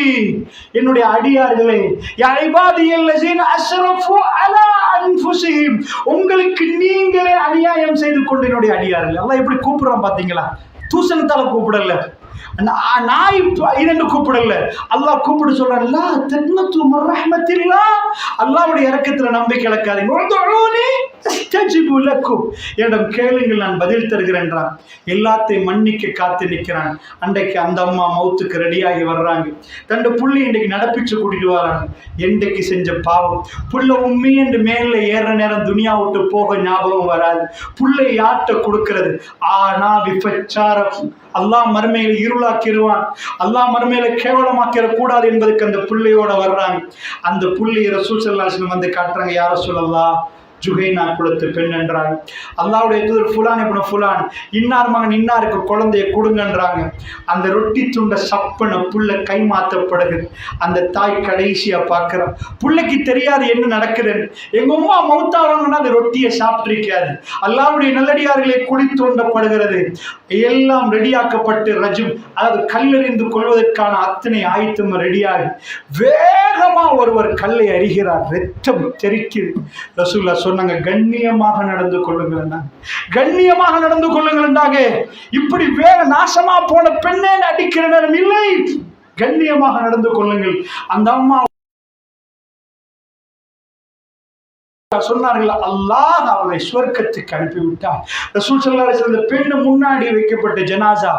என்னுடைய அடியார்களே, யா இபாதியல்லஸீன அஸ்ரஃபு அலா அன்ஃபுஸிஹிம், உங்களுக்கு நீங்களே அநியாயம் செய்து கொண்ட என்னுடைய அடியார்கள். அல்லாஹ் எப்படி கூப்பிடுறான் பாத்தீங்களா? தூசணத்தால கூப்பிடல, நாய் இதென்று கூப்பிடல, அல்லாஹ் கூப்பிட்டு சொல்றான், லா தக்னது மின் ரஹ்மத்தில்லாஹ், அல்லாஹ்வுடைய இரக்கத்துல நம்பிக்கை இழக்காதீங்க. உதுஊனி அஸ்தஜிபு லக்கும், என்னிடம் கேளுங்கள் நான் பதில் தருகிறேன். எல்லாத்தையும் மன்னிக்க காத்து நிற்கிறான். அன்றைக்கு அந்த அம்மா மௌத்துக்கு ரெடியாகி வர்றாங்க. தன் புள்ளி இன்றைக்கு நடப்பிச்சு கூட்டிட்டு வராங்க. என்றைக்கு செஞ்ச பாவம், புள்ள உண்மை என்று மேல ஏற நேரம் துனியா விட்டு போக ஞாபகம் வராது. புள்ளை யார்கிட்ட கொடுக்கிறது? ஆனா விபச்சாரம் அல்லாஹ் மறுமையில இருளாக்கிடுவான், அல்லாஹ் மறுமையில கேவலமாக்கிற கூடாது என்பதுக்கு அந்த புள்ளையோட வர்றாங்க. அந்த புள்ளையை ரசூல் ஸல்லல்லாஹு அலைஹி வஸல்லம் வந்து காட்டுறாங்க. யா ரசூலல்லாஹ், ஜுகைனா குலத்து பெண் என்றாங்க. அல்லாஹ்வுடைய தூதர் ஃபுலான் இப்னு ஃபுலான், இன்னார் மகன் இன்னாருக்கு குழந்தைய கொடுங்கன்றாங்க. அந்த ரொட்டி துண்டை சப்பன புள்ள கை மாற்றப்படுது. அந்த தாய் கடைசியா பார்க்கிறான். புள்ளைக்கு தெரியாது என்ன நடக்குதுன்னு. எங்க அம்மா மௌத்தாவாங்கன்னா அந்த ரொட்டியை சாப்பிட்டிருக்காது. அல்லாஹ்வுடைய நல்லடியார்களை குழி தோண்டப்படுகிறது. எல்லாம் ரெடியாக்கப்பட்டு ரஜும், அதாவது கல்லெறிந்து கொள்வதற்கான அத்தனை ஆயத்தமும் ரெடியாகி வேகமா ஒருவர் கல்லை அறிகிறார். ரத்தம் தெரிக்குது. ரசூலுல்லாஹ் சொன்னாங்க, கண்ணியமாக நடந்து கொள்ளுங்கள், கண்ணியமாக நடந்து கொள்ளுங்கள். இப்படி வேக நாசமா போன பெண்ணை அடிக்கிற நேரம் இல்லை, கண்ணியமாக நடந்து கொள்ளுங்கள். அந்த அம்மா சொன்னார்கள், அல்லாஹ் அவரை சுவர்க்கத்துக்கு அனுப்பிவிட்டார். ரசூல் ஸல்லல்லாஹு அலைஹி வஸல்லம் பெண்ணு முன்னாடி வைக்கப்பட்ட ஜனாசா,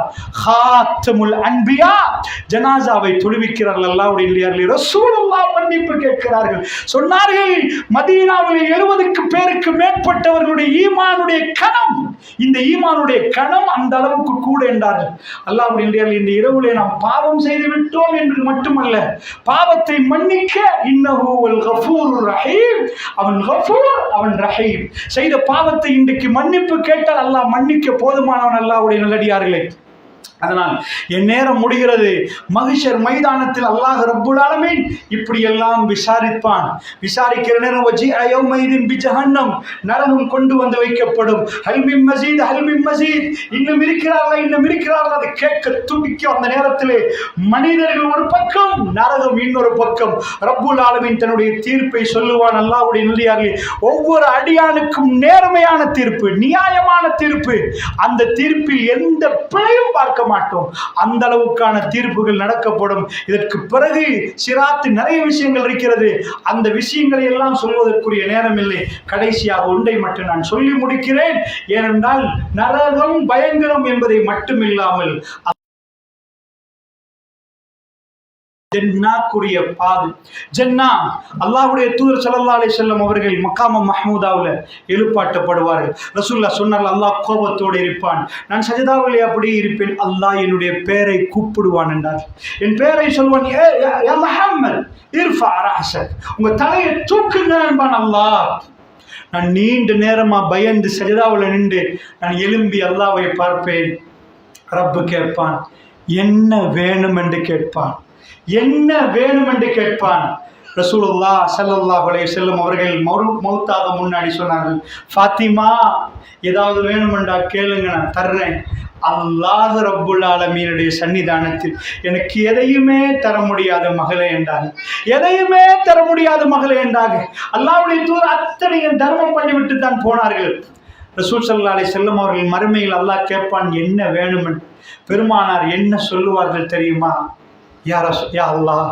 ஹாத்தமுல் அன்பியா, ஜனாசாவை தொழுவிக்கிறார்கள். அல்லாஹ்வுடைய நல்லடியார்களே, ரசூலுல்லாஹ் மன்னிப்பு கேட்கிறார்கள். சொன்னார்கள், மதீனாவில் 70 பேருக்கு மேற்பட்டவர்களுடைய ஈமானுடைய கணம், இந்த ஈமானுடைய கணம் அந்த அளவுக்கு கூட என்றார்கள். அல்லாஹ்வுடைய நல்லடியார்களே, இந்த இரவுலே நாம் பாவம் செய்து விட்டோம் என்று மட்டுமல்ல, பாவத்தை மன்னிக்க இன்னஹு வல் கஃபூருர் ரஹீம், அவன் அவன் ரஹீம். செய்த பாவத்தை இன்றைக்கு மன்னிப்பு கேட்டால் அல்லாஹ் மன்னிக்க போதுமானவன். அல்லாஹ்வுடைய நல்லடியார்களே, அதனால் என் நேரம் முடிகிறது. மஹ்ஷர் மைதானத்தில் அல்லாஹ் ரப்புல் ஆலமீன் இப்படி எல்லாம் விசாரிப்பான். விசாரிக்கிற நேரம் வஜீஅ யௌமைதின் பிஜஹன்னம், நரகம் கொண்டு வந்து வைக்கப்படும். ஹல் மின் மஸீத், ஹல் மின் மஸீத், இன்னும் இருக்கிறார்களா, இன்னும் இருக்கிறார்களா, அதை கேட்க துடிக்கும். அந்த நேரத்திலே மனிதர்கள் ஒரு பக்கம், நரகம் இன்னொரு பக்கம். ரப்புல் ஆலமீன் தன்னுடைய தீர்ப்பை சொல்லுவான். அல்லாஹ்வுடைய நல்லடியார்களே, ஒவ்வொரு அடியானுக்கும் நேர்மையான தீர்ப்பு, நியாயமான தீர்ப்பு. அந்த தீர்ப்பில் எந்த பிழையும் பார்க்க மாட்டோம். அந்த அளவுக்கான தீர்ப்புகள் நடக்கப்படும். இதற்கு பிறகு சிராத்து நிறைய விஷயங்கள் இருக்கிறது. அந்த விஷயங்களை எல்லாம் சொல்வதற்குரிய நேரம் இல்லை. கடைசியாக ஒன்றை மட்டும் நான் சொல்லி முடிக்கிறேன். ஏனென்றால் நரகம் பயங்கரம் என்பதை மட்டுமில்லாமல் ஜன்னாக்குரிய பாது. ஜன்னா, அல்லாஹ்வுடைய தூதர் ஸல்லல்லாஹு அலைஹி வஸல்லம் அவர்கள் மக்காம மஹ்மூதாவுல எழுப்பாட்டப்படுவார்கள். ரசூலுல்லாஹ் சொன்னார்கள், அல்லாஹ் கோபத்தோடு இருப்பான், நான் சஜதாவிலே அப்படியே இருப்பேன், அல்லாஹ் என்னுடைய பெயரை கூப்பிடுவான் என்றார். என் பெயரை சொல்வான், யா முஹம்மத் இர்ஃபா ரஅஸக், உங்க தலையை தூக்குங்க என்பான் அல்லாஹ். நான் நீண்ட நேரமா பயந்து சஜதாவுல நின்று நான் எழும்பி அல்லாஹ்வை பார்ப்பேன். ரப்பு கேட்பான், என்ன வேணும் என்று கேட்பான், என்ன வேணும் என்று கேட்பான். ரசூலுல்லாஹ் ஸல்லல்லாஹு அலைஹி வஸல்லம் அவர்கள் மௌத்தாக முன்னாடி சொன்னார்கள், ஃபாத்திமா ஏதாவது வேணுமெண்டா கேளுங்க, நான் தர்றேன். அல்லாஹ் ரப்புல் ஆலமீனுடைய சன்னிதானத்தில் எனக்கு எதையுமே தர முடியாத மகளே என்றாங்க, எதையுமே தர முடியாத மகளே என்றாங்க. அல்லாஹ்வுடைய தூதர் அத்தனையும் தர்மம் பண்ணிவிட்டு தான் போனார்கள். ரசூல் ஸல்லல்லாஹு அலைஹி வஸல்லம் அவர்கள் மறுமையில் அல்லாஹ் கேட்பான், என்ன வேணும். பெருமானார் என்ன சொல்லுவார்கள் தெரியுமா? யா அல்லாஹ்,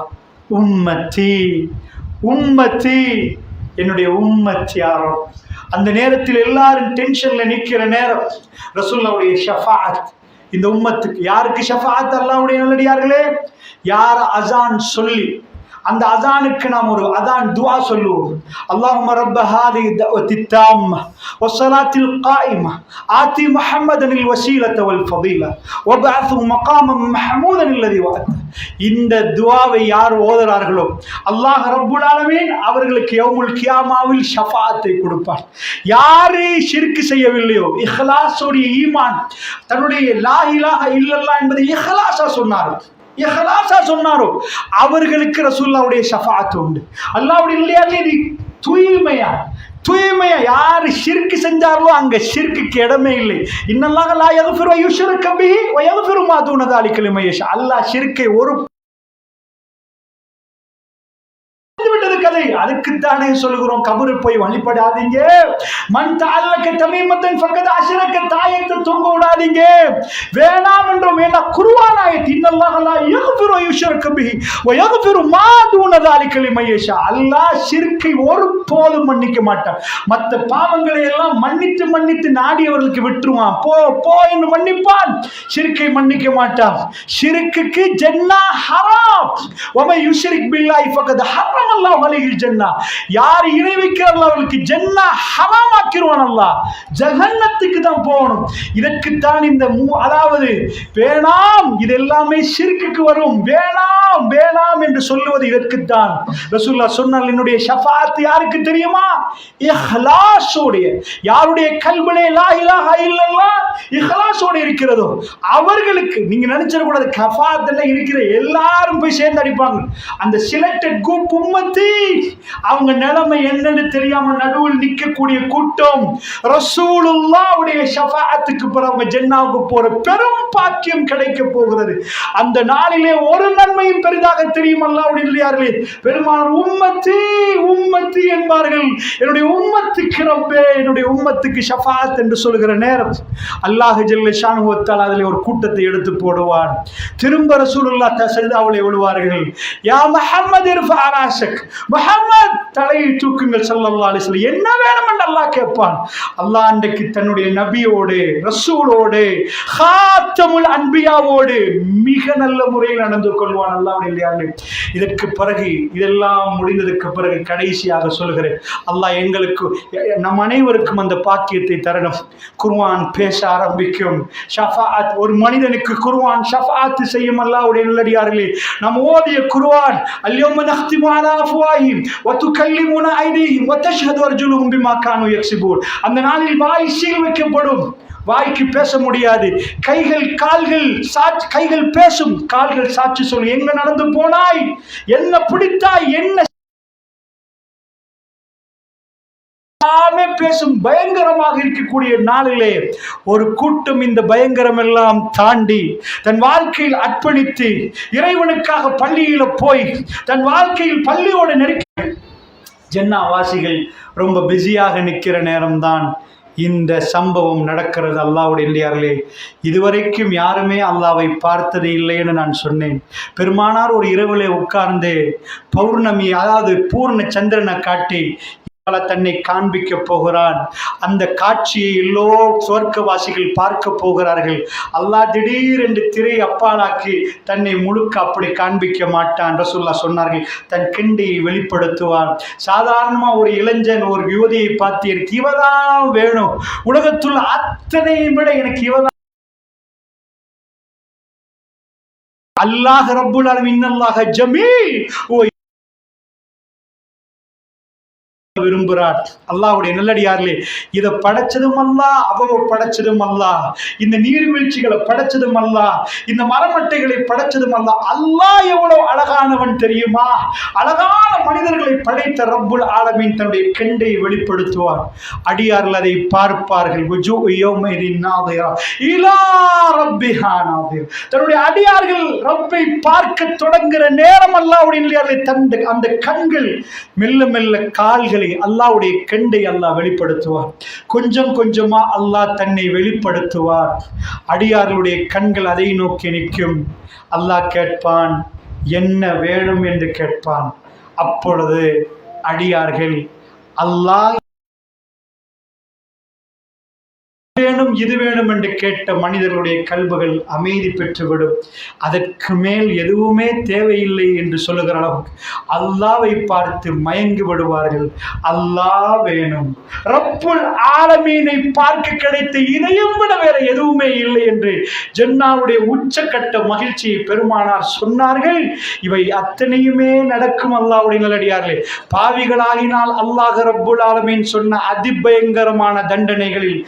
உம்மத்தி உம்மத்தி, என்னுடைய உம்மத் யாரோ. அந்த நேரத்தில் எல்லாரும் டென்ஷன்ல நிற்கிற நேரம் ரசூலுல்லாஹ்வுடைய ஷஃபாஅத் இந்த உம்மத்துக்கு. யாருக்கு ஷஃபாஅத்? அல்லாஹ்வுடைய நல்லடியார்களே, யார் அஸான் சொல்லி அந்த அஸானுக்கு நாம் ஒரு அஸான் துஆ சொல்லுவோம். அல்லாஹும்ம ரப்ப ஹாதிஹி தஅவத்தி தாம்ம வஸ்ஸலாத்தில் காயிம ஆதி முஹம்மதனில் வஸீலத வல் ஃபதீல வபஅத்ஹு மகாமம் மஹ்மூதன் அல்லதி வஅத. இந்த துஆவை யார் ஓதுறார்களோ அல்லாஹ் ரப்புல் ஆலமீன் அவர்களுக்கு யௌமுல் கியாமாவில் ஷஃபாஅத்தை கொடுப்பார். யாரு ஷிர்க் செய்யவில்லையோ, இஹ்லாஸோட ஈமான், தன்னுடைய லா இலாஹ இல்லல்லாஹ் என்பதை இஹ்லாஸா சொன்னாரோ அவர்களுக்கு ரசூலுல்லாஹ்வுடைய ஷஃபாஅத் உண்டு. அல்லாஹ்வுடைய இல்லையாலே தூய்மையா யாரு ஷிர்க் செஞ்சாரோ அங்க ஷிர்க்குக்கு இடமே இல்லை. இன்னல்லாஹ லா யக்ஃபிரு அன் யுஷ்ரக பிஹி வ யக்ஃபிரு மா தூன ذلك லிமன் யஷா. அல்லாஹ் ஷிர்க்கை ஒரு கதை. அதுக்குத்தானே சொல்கிறோம், கபரு போய் வழிபடாதீங்க. மன் தஅல்லக தமீமத்தன் ஃபக்கத் அஷ்ரக, தாயத்தை தொங்க விடாதீங்க, வேணாம் என்றோம். ஏன்னா குர்ஆன் ஆயத், இன்னல்லாஹ லா யக்ஃபிரு அன் யுஷ்ரக பிஹி வ யக்ஃபிரு மா தூன ذلك லிமன் யஷா. அல்லாஹ் ஷிர்க்கை ஒருபோதும் மன்னிக்க மாட்டான். மற்ற பாவங்களை எல்லாம் மன்னித்து நாடியவர்களுக்கு விட்டுருவான். போ என்று மன்னிப்பான், ஷிர்க்கை மன்னிக்க மாட்டான். ஷிர்க்குக்கு ஜன்னா ஹராம். வமன் யுஷ்ரிக் பில்லாஹி ஃபக்கத் ஹர்ரம அல்லாஹ் அலைஹில் ஜன்னா. யார் இணை வைக்கிறார்களோ அவர்களுக்கு ஜன்னா ஹராம் ஆக்கிடுவான் அல்லாஹ். ஜஹன்னத்துக்கு தான் போகணும். இதற்கு தான் இந்த அதாவது வேணாம், இது எல்லாமே ஷிர்க்குக்கு வரும், வேணாம் என்று சொல்லுவது இதற்கு தான். ரசூலுல்லாஹ் சொன்னார், என்னுடைய ஷஃபாஅத் யாருக்கு தெரியுமா? இஹ்லாஸோட, யாருடைய கல்விலே லா இலாஹ இல்லல்லாஹ் இஹ்லாஸோட இருக்கிறதோ அவர்களுக்கு. நீங்க நினைச்சிட கூடாது ஷஃபாஅத் எல்லாம் இருக்கிற எல்லாரும் போய் சேர்ந்து அடிப்பாங்க. அந்த சிலெக்டட் குரூப் உம்மத்தி, அவங்க நிலைமை என்னன்னு தெரியாம நடுவில் நிற்கக்கூடிய கூட்டம். ரசூலுல்லாஹ்வுடைய ஷஃபாஅத்துக்கு பிறகு ஜன்னாவுக்கு போற பெரும் பாக்கியம் கிடைக்க போகிறது. அந்த நாளிலே ஒரு நன்மையும் பெரிதாக தெரியும். அல்லாஹ்வுடைய இல்லையார்களே, பெருமானார் உம்மத்தி என்பார்கள். என்னுடைய உம்மத்துக்கு ரப்பே, என்னுடைய உம்மத்துக்கு ஷஃபாஅத் என்று சொல்கிற நேரம் அல்லாஹ் ஜல்ல ஷானுஹு வ தஆலா அதிலே ஒரு கூட்டத்தை எடுத்து போடுவான். திரும்ப ரசூலுல்லாஹ் சஜதாவிலே விழுவார்கள். யா முஹம்மத் இர்ஃபா ரஅஸக், முஹம்மத் தலையை தூக்குங்கள் ஸல்லல்லாஹு அலைஹி வஸல்லம். என்ன வேணும் என்று அல்லாஹ் கேட்பான். அல்லாஹ் அன்றைக்கு தன்னுடைய நபியோடு, ரசூலோடு, ஹாத்தமுல் அன்பியாவோடு மிக நல்ல முறையில் நடந்து கொள்வான். அல்லாஹ்வுடைய இல்லையார்களே, இதற்கு பிறகு, இதெல்லாம் முடிந்ததற்கு பிறகு கடைசியாக சொல்கிறேன், அல்லாஹ் எங்களுக்கு நம் அனைவருக்கும் அந்த பாக்கியத்தை தரணும். குர்ஆன் பேச ஆரம்பிக்கும். ஷஃபாஅத், ஒரு மனிதனுக்கு குர்ஆன் ஷஃபாஅத் செய்யும். அல்லாஹ்வுடைய நல்லடியார்களே, நாம் ஓதிய குர்ஆன் அல்யௌம நஹ்திமு அலா அஃப்வாஹிம் வ துகல்லிமுனா ஐதீஹிம் வ தஷ்ஹது அர்ஜுலுஹும் பிமா கானூ யக்ஸிபூன். அந்த நாளில் வாய் சீல் வைக்கப்படும். வாய்க்கு பேச முடியாது, கைகள் பேசும், கால்கள் சாட்சி சொல்லும். எங்க நடந்து போனாய், என்ன பிடித்தாய், என்ன பேசும். பயங்கரமாக இருக்கக்கூடிய நாளிலே ஒரு கூட்டம் இந்த பயங்கரம் எல்லாம் தாண்டி தன் வாழ்க்கையில் அர்ப்பணித்து இறைவனுக்காக பள்ளியில போய் தன் வாழ்க்கையில் பள்ளியோட நெருக்கி ஜன்னா வாசிகள் ரொம்ப பிஸியாக நிற்கிற நேரம்தான் இந்த சம்பவம் நடக்கிறது. அல்லாஹ்வுடைய இல்லையார்களே, இதுவரைக்கும் யாருமே அல்லாவை பார்த்தது இல்லைன்னு நான் சொன்னேன். பெருமானார் ஒரு இரவிலே உட்கார்ந்து பௌர்ணமி, அதாவது பூர்ண சந்திரனை காட்டி தன்னை காண்பிக்க போகிறான். அந்த காட்சியை எல்லோ சொர்க்கவாசிகள் பார்க்க போகிறார்கள். அல்லாஹ் திடீரென்று திரை அப்பாலாக்கி தன்னை முழுக்க அப்படி காண்பிக்க மாட்டான். ரசூலுல்லாஹ் சொன்னார்கள், தன் கிண்டையை வெளிப்படுத்துவான். சாதாரணமா ஒரு இளைஞன் ஒரு யுவதியை பார்த்து எனக்கு இவதான் வேணும், உலகத்துள்ள அத்தனையும் விட எனக்கு இவதான். அல்லாஹ் ரப்புல் ஆலமீன் இன்னல்லாஹ ஜமீல், விரும்புகிறார். அல்லாஹ்வுடைய நல்லடியார்களே, இதை படைச்சதும் அல்லாஹ், அவ படைச்சதும் அல்லாஹ், இந்த நீர்வீழ்ச்சிகளை படைச்சதும் அல்லாஹ், இந்த மரமட்டைகளை படைச்சதும் அல்லாஹ். அல்லாஹ் எவ்வளவு அழகானவன் தெரியுமா? அழகான மனிதர்களை படைத்த ரப்புல் ஆலமீன் தன்னுடைய கெண்டை வெளிப்படுத்துவார். அடியார்கள் அதை பார்ப்பார்கள். தன்னுடைய அடியார்கள் ரப்பை பார்க்க தொடங்குகிற நேரம் அல்லாஹ்வுடைய அந்த கண்கள் மெல்ல மெல்ல கால்களை அல்லாஹ்வுடைய கெண்டை அல்லாஹ் வெளிப்படுத்துவார். கொஞ்சம் கொஞ்சமா அல்லாஹ் தன்னை வெளிப்படுத்துவார். அடியார்களுடைய கண்கள் அதை நோக்கி நிற்கும். அல்லாஹ் கேட்பான், என்ன வேணும் என்று கேட்பான். அப்பொழுது அடியார்கள் அல்லாஹ் வேணும் இது வேணும் என்று கேட்ட மனிதர்களுடைய கல்புகள் அமைதி பெற்றுவிடும். அதற்கு மேல் எதுவுமே தேவையில்லை என்று சொல்லுகிற அளவுக்கு அல்லாவை பார்த்து மயங்கி விடுவார்கள். அல்லாஹ் வேணும், ரப்புல் ஆலமீனை பார்க்க கிடைத்த இதையும் விட வேற எதுவுமே இல்லை என்று ஜன்னாவுடைய உச்சக்கட்ட மகிழ்ச்சியை பெருமானார் சொன்னார்கள். இவை அத்தனையுமே நடக்கும் அல்லாஹ்வுடைய நல்லடியார்களே. பாவிகளாகினால் அல்லாஹ் ரப்புல் ஆலமீன் சொன்ன அதிபயங்கரமான தண்டனைகளில்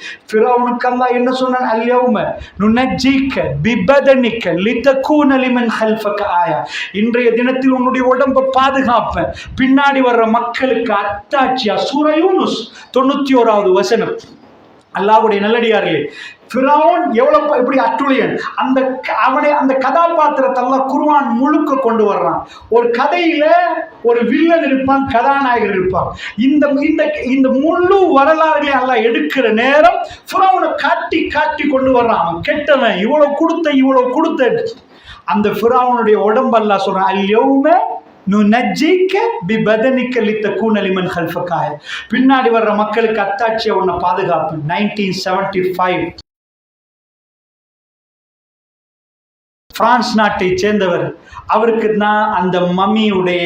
அல்லாஹ் என்ன சொன்னான்? அல்யௌம நுனஜ்ஜீக பிபதனிக லிதகூன லிமன் ஹல்ஃபக ஆயா. இன்றைய தினத்தில் உன்னுடைய உடம்பை பாதுகாப்பேன், பின்னாடி வர்ற மக்களுக்கு அத்தாட்சியா. சூரா யூனுஸ் 91வது வசனம். அல்லாஹ்வுடைய நல்லடியார்களே, ஃபிரௌன் எவ்வளவு இப்படி அட்டுழியன், அந்த கதாபாத்திரத்தை எல்லாம் குர்ஆன் முழுக்க கொண்டு வர்றான். ஒரு கதையில ஒரு வில்லன் இருப்பான், கதாநாயகர் இருப்பான். இந்த முழு வரலாறுகளை எல்லாம் எடுக்கிற நேரம் ஃபிரௌனை காட்டி காட்டி கொண்டு வர்றான். அவன் கெட்டவன், இவ்வளவு கொடுத்த அந்த ஃபிரௌனுடைய உடம்பு அல்லாஹ் சொல்றான், அல்யௌம நுனஜ்ஜீக பிபதனிக லிதகூன லிமன் ஹல்ஃபக ஆயா. பின்னாடி வர்ற மக்களுக்கு அத்தாட்சியை உன்னை பாதுகாப்பு. 1975 பிரான்ஸ் நாட்டை சேர்ந்தவர். அவருக்கு தான் அந்த மம்மியுடைய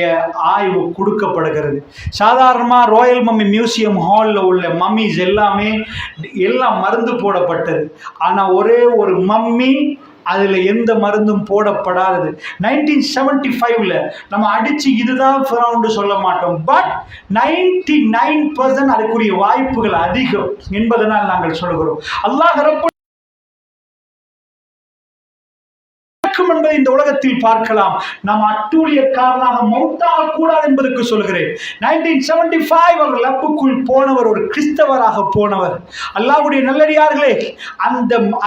ஆய்வு கொடுக்கப்படுகிறது. சாதாரணமாக ராயல் மம்மி மியூசியம் ஹாலில் உள்ள மம்மிஸ் எல்லாம் மருந்து போடப்பட்டது. ஆனால் ஒரே ஒரு மம்மி அதில் எந்த மருந்தும் போடப்படாதது. 1975 நம்ம அடிச்சு இதுதான் ஃபிரௌன் சொல்ல மாட்டோம், பட் 99% அதுக்குரிய வாய்ப்புகள் அதிகம் என்பதனால் நாங்கள் சொல்கிறோம். அல்லாஹ் ரப்பல் என்பதை இந்த உலகத்தில் பார்க்கலாம். நாம் அட்டூழியக்காரனாக மௌத்தாக கூடாது என்பதற்கு சொல்கிறேன். 1975 அவர் லப்புக்குள் போனவர் ஒரு கிறிஸ்தவராக போனவர். அல்லாஹ்வுடைய நல்லடியார்களே,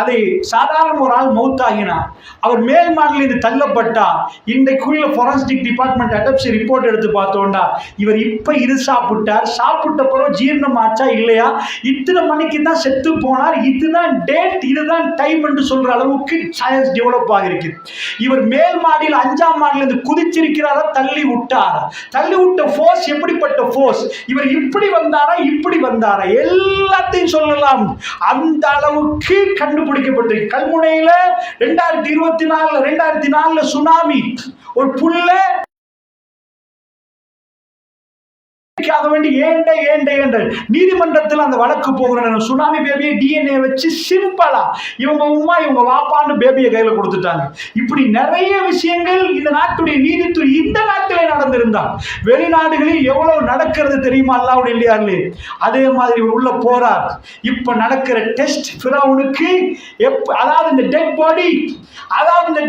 அதை சாதாரண ஒரு ஆள் மௌத்தாகினார். அவர் மேல் மாடிலிருந்து தள்ளப்பட்டா. இன்றைக்குள்ள ஃபோரன்சிக் டிபார்ட்மெண்ட் அடாப்சி ரிப்போர்ட் எடுத்து பார்த்தோம்னா, இவர் இப்ப இது சாப்பிட்ட பிறகு ஜீரணம் ஆச்சா இல்லையா, இத்தனை மணிக்கு தான் செத்து போனார், இதுதான் டேட், இதுதான் டைம் என்று சொல்ற அளவுக்கு சயின்ஸ் டெவலப் ஆகிருக்கு. இவர் மேல் மாடியில் 5ஆம் மாடியில் இருந்து குதிச்சிருக்கிறாரா, தள்ளி விட்ட ஃபோர்ஸ் எப்படிப்பட்ட ஃபோர்ஸ், இவர் இப்படி வந்தாரா எல்லாத்தையும் சொல்லலாம். அந்த அளவுக்கு கண்டுபிடிக்கப்பட்டு கல்முனையில 2024 சுனாமி, ஒரு புல்ல குழந்தைக்காக வேண்டி ஏண்ட நீதிமன்றத்தில் அந்த வழக்கு போகிற சுனாமி பேபியை DNA வச்சு சிம்பிளா இவங்க உமா இவங்க வாப்பான்னு பேபியை கையில கொடுத்துட்டாங்க. இப்படி நிறைய விஷயங்கள் இந்த நாட்டுடைய நீதித்துறை இந்த நாட்டிலே நடந்திருந்தால் வெளிநாடுகளில் எவ்வளவு நடக்கிறது தெரியுமா? அல்லாஹ்வுடைய இல்லையார்களே, அதே மாதிரி உள்ள போறார். இப்ப நடக்கிற டெஸ்ட் ஃபிரௌனுக்கு அதாவது இந்த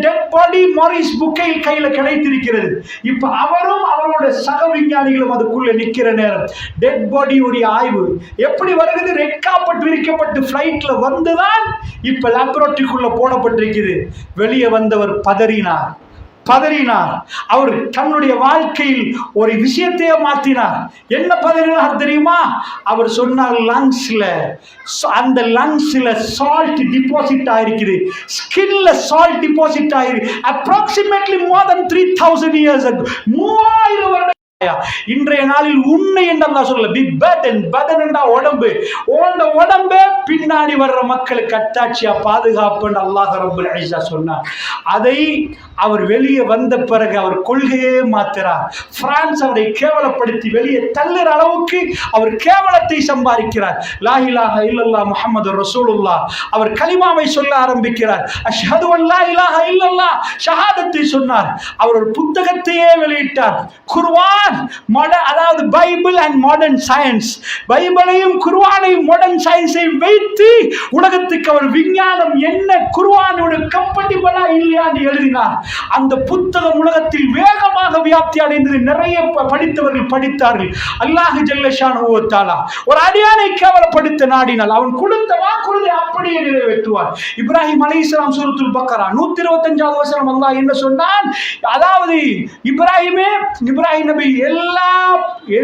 டெட் பாடி மாரிஸ் புக்கைல் கையில கிடைத்திருக்கிறது. இப்ப அவரும் அவரோட சக விஞ்ஞானிகளும் அதுக்குள்ள நிக்கிற நேரம் டெட் பாடியுடைய ஆய்வு எப்படி வருகிறது? ரெட் கார்பெட் விரிக்கப்பட்டு பிளைட்ல வந்துதான் இப்ப லேபரட்டரிக்குள்ள போடப்பட்டிருக்கிறது. வெளியே வந்தவர் பதறினார். அவர் தன்னுடைய வாழ்க்கையில் ஒரு விஷயத்தையே மாற்றினார். என்ன பதறினார் தெரியுமா? அவர் சொன்னார், அந்த லங்ஸ்ல சால்ட் டிபாசிட் ஆயிருக்குது, ஸ்கின்ல சால்ட் டிபாசிட் ஆயிருக்கு. அப்ராக்சிமேட்லி மோர் தென் 3000 இயர்ஸ் ago, 3000 வருடம். இன்றைய நாளில் உன்னை என்று சொல்ல உடம்பு உடம்பு பின்னாடி வர்ற மக்களுக்கு அத்தாட்சியா பாதுகாப்பு அல்லாஹ் ரப்பல் இஸ்ஸா சொன்னார். அதை அவர் வெளியே வந்த பிறகு அவர் கொள்கையே மாத்திரார். பிரான்ஸ் அவரை கேவலப்படுத்தி வெளியே தள்ளுற அளவுக்கு அவர் கேவலத்தை சம்பாதிக்கிறார். லா இலாஹ இல்லல்லாஹ் முஹம்மது ரசூலுல்லாஹ் அவர் கலிமாவை சொல்ல ஆரம்பிக்கிறார். அஷ்ஹது அன் லா இலாஹ இல்லல்லாஹ் ஷஹாதத்தை சொன்னார். அவர் ஒரு புத்தகத்தையே வெளியிட்டார், குர்ஆன், அதாவது பைபிள் அண்ட் மாடர்ன் சயின்ஸ். பைபிளையும் குர்ஆனையும் மாடர்ன் சயின்ஸை வைத்து உலகத்துக்கு அவர் விஞ்ஞானம் என்ன குர்ஆனோட கம்பெட்டிபிளா இல்லையான்னு எழுதினார். அந்த புத்தகம் உலகத்தில் வேகமாக வியாப்தி அடைந்தது. நிறைய படித்தவர்கள் படித்தார்கள். அல்லாஹ் ஜல்ல ஷானஹு வ தஆலா ஒரு அடியானை கேவலப்படுத்த நாடினால் அவன் கொடுத்த வாக்குறுதி அப்படியே நிறைவேற்றுவார். இப்ராஹிம் அலைஹிஸ்ஸலாம் சூரத்துல் பக்கரா 125வது வசனம் அல்லாஹ் என்ன சொன்னான்? அதாவது இப்ராஹிம் நபி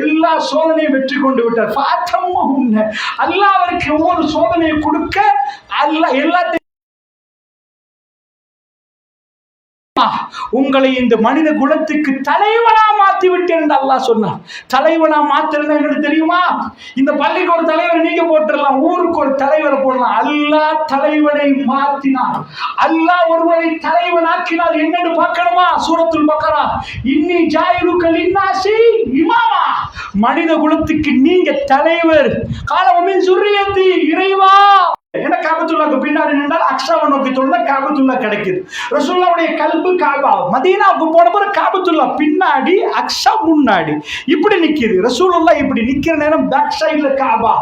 எல்லா சோதனையும் வெற்றி கொண்டு விட்டார். அல்லாஹ் அவருக்கு ஒவ்வொரு சோதனையை கொடுக்க அல்லாஹ் எல்லாத்தையும் உங்களை இந்த மனித குலத்துக்கு தலைவனா மாத்தி விட்டேன் என்று அல்லாஹ் சொன்னார். தலைவனா மாத்திருந்தா என்ன தெரியுமா? இந்த பள்ளிக்கு ஒரு தலைவர் நீங்க போட்டுடலாம், ஊருக்கு ஒரு தலைவரை போடலாம். அல்லாஹ் தலைவனை மாற்றினார். அல்லாஹ் ஒருவரை தலைவனாக்கினால் என்னன்னு பார்க்கணுமா? சூரத்துல் பக்கரா, இன்னி ஜாயிலுக்க லின்னாசி இமாமா, மனித குலத்துக்கு நீங்க தலைவர். காலமின் சுர்ரியத்தி, இறைவா. ஏன்னா காபத்துல்லாக்கு பின்னாடி நின்றால் அக்ஸாவை நோக்கி தொழுதா காபத்துல்லா கிடைக்குது. ரசூலுல்லாஹ்வுடைய கல்பு காபா. மதீனாவுக்கு போன பிறகு காபத்துல்லா பின்னாடி, அக்ஸா முன்னாடி, இப்படி நிக்குது. ரசூலுல்லாஹ் இப்படி நிக்கிற நேரம் பேக் சைடுல காபா.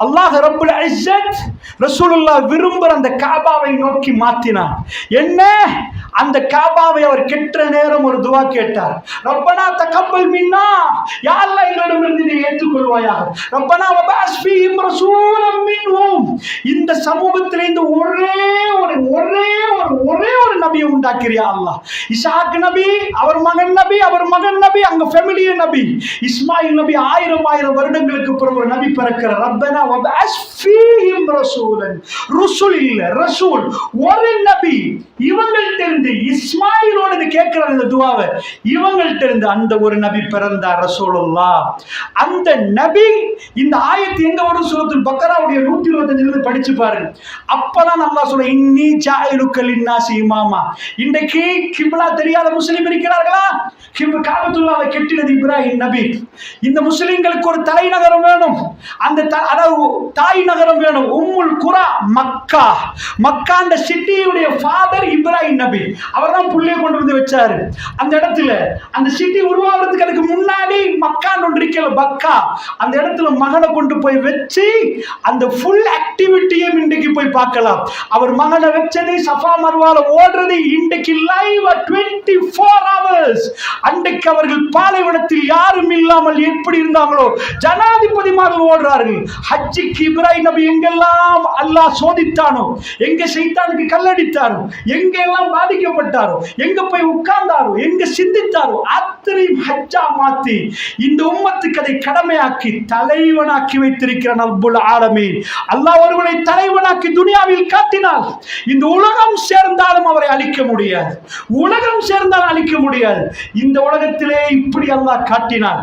அல்லாஹ் ரப்பல் இஸ்ஸத் ரசூலுல்லாஹ் விரும்புற அந்த காபாவை நோக்கி மாத்தினார். என்ன? அந்த காபாவை அவர் கெட்ட நேரம் ஒரு துவா கேட்டார். ரப்பனா தகப்பல் மின்னா, யா அல்லாஹ் எங்களிடமிருந்து நீ ஏற்றுக்கொள்வாயாக. ரப்பனா வபஅஸ் ஃபீஹிம் ரசூலம் மின்ஹும், இந்த சமூகத்திலிருந்து ஒரே ஒரு நபியை உண்டாக்கிறியா அல்லாஹ். இசாக் நபி, அவர் மகன் நபி, அங்க ஃபேமிலியே நபி. இஸ்மாயில் நபி 1000 வருடங்களுக்கு பிறகு ஒரு நபி பிறக்கிறார். ரப்பனா வபஅஸ் ஃபீஹிம் ரசூலன், ரசூல் இல்ல ரசூல், ஒரு நபி. இவங்கள்ட்ட இருந்து இஸ்மாயிலோடு கேட்கிற இந்த துவாவை, இவங்கள்ட்ட இருந்து அந்த ஒரு நபி பிறந்தார், ரசூலுல்லாஹ். அந்த நபி, இந்த ஆயத்து எங்க வரும்? சூரத்துல் பக்கராவுடைய 125 படிச்சு பாருங்க. அப்பதான் அல்லாஹ் சொல்ற, இன்னி ஜாயிலுக்க லின்னாசி இமாமா. இன்றைக்கு கிப்லா தெரியாத முஸ்லிம் இருக்கிறார்களா? காபத்துல்லாவை கெட்டினது இப்ராஹிம் நபி. இந்த முஸ்லிம்களுக்கு ஒரு தலைநகரம் வேணும், அந்த அதாவது தாய் நகரம் வேணும். உம்முல் குரா மக்கா. மக்கா அந்த சிட்டியுடைய ஃபாதர் இப்ராஹிம் நபி. அவர் தான் புள்ளைய கொண்டு வந்து வச்சாரு அந்த இடத்துல. அந்த சிட்டி உருவாகிறதுக்கு அதுக்கு முன்னாடி மக்கான்னு ஒன்று இருக்கல, பக்கா. அந்த இடத்துல மகனை கொண்டு போய் வச்சு அந்த ஃபுல் ஆக்டிவிட்டியும் இன்றைக்கு போய் பார்க்கலாம். அவர் மகனை வச்சது சஃபா மர்வால ஓடுறது இன்றைக்கு லைவ் 24 hours. அன்றைக்கு அவர்கள் பாலைவனத்தில் யாரும் இல்லாமல் எப்படி இருந்தாங்களோ ஜனாதிபதிமார்கள் ஓடுறார்கள். ஹஜ்ஜிக்கு இப்ராஹிம் நபி எங்கெல்லாம் அல்லாஹ் சோதித்தானோ, எங்க சைத்தானுக்கு கல்லடித்தாரோ, எங்கெல்லாம் பாதிக்கப்பட்டாரோ, எங்க போய் உட்கார்ந்தாரோ, எங்க சிந்தித்தாரோ, அத்தனையும் ஹஜ்ஜா மாத்தி இந்த உம்மத்துக்கு அதை கடமையாக்கி தலைவனாக்கி வைத்திருக்கிற ரப்புல் ஆலமீன். அல்லாஹ் ஒருவனை தலைவனாக்கி துனியாவில் காட்டினால் இந்த உலகம் சேர்ந்தாலும் அவரை அழிக்க முடியாது. உலகம் சேர்ந்தாலும் அழிக்க முடியாது. இந்த உலகத்திலே இப்படி அல்லாஹ் காட்டினார்.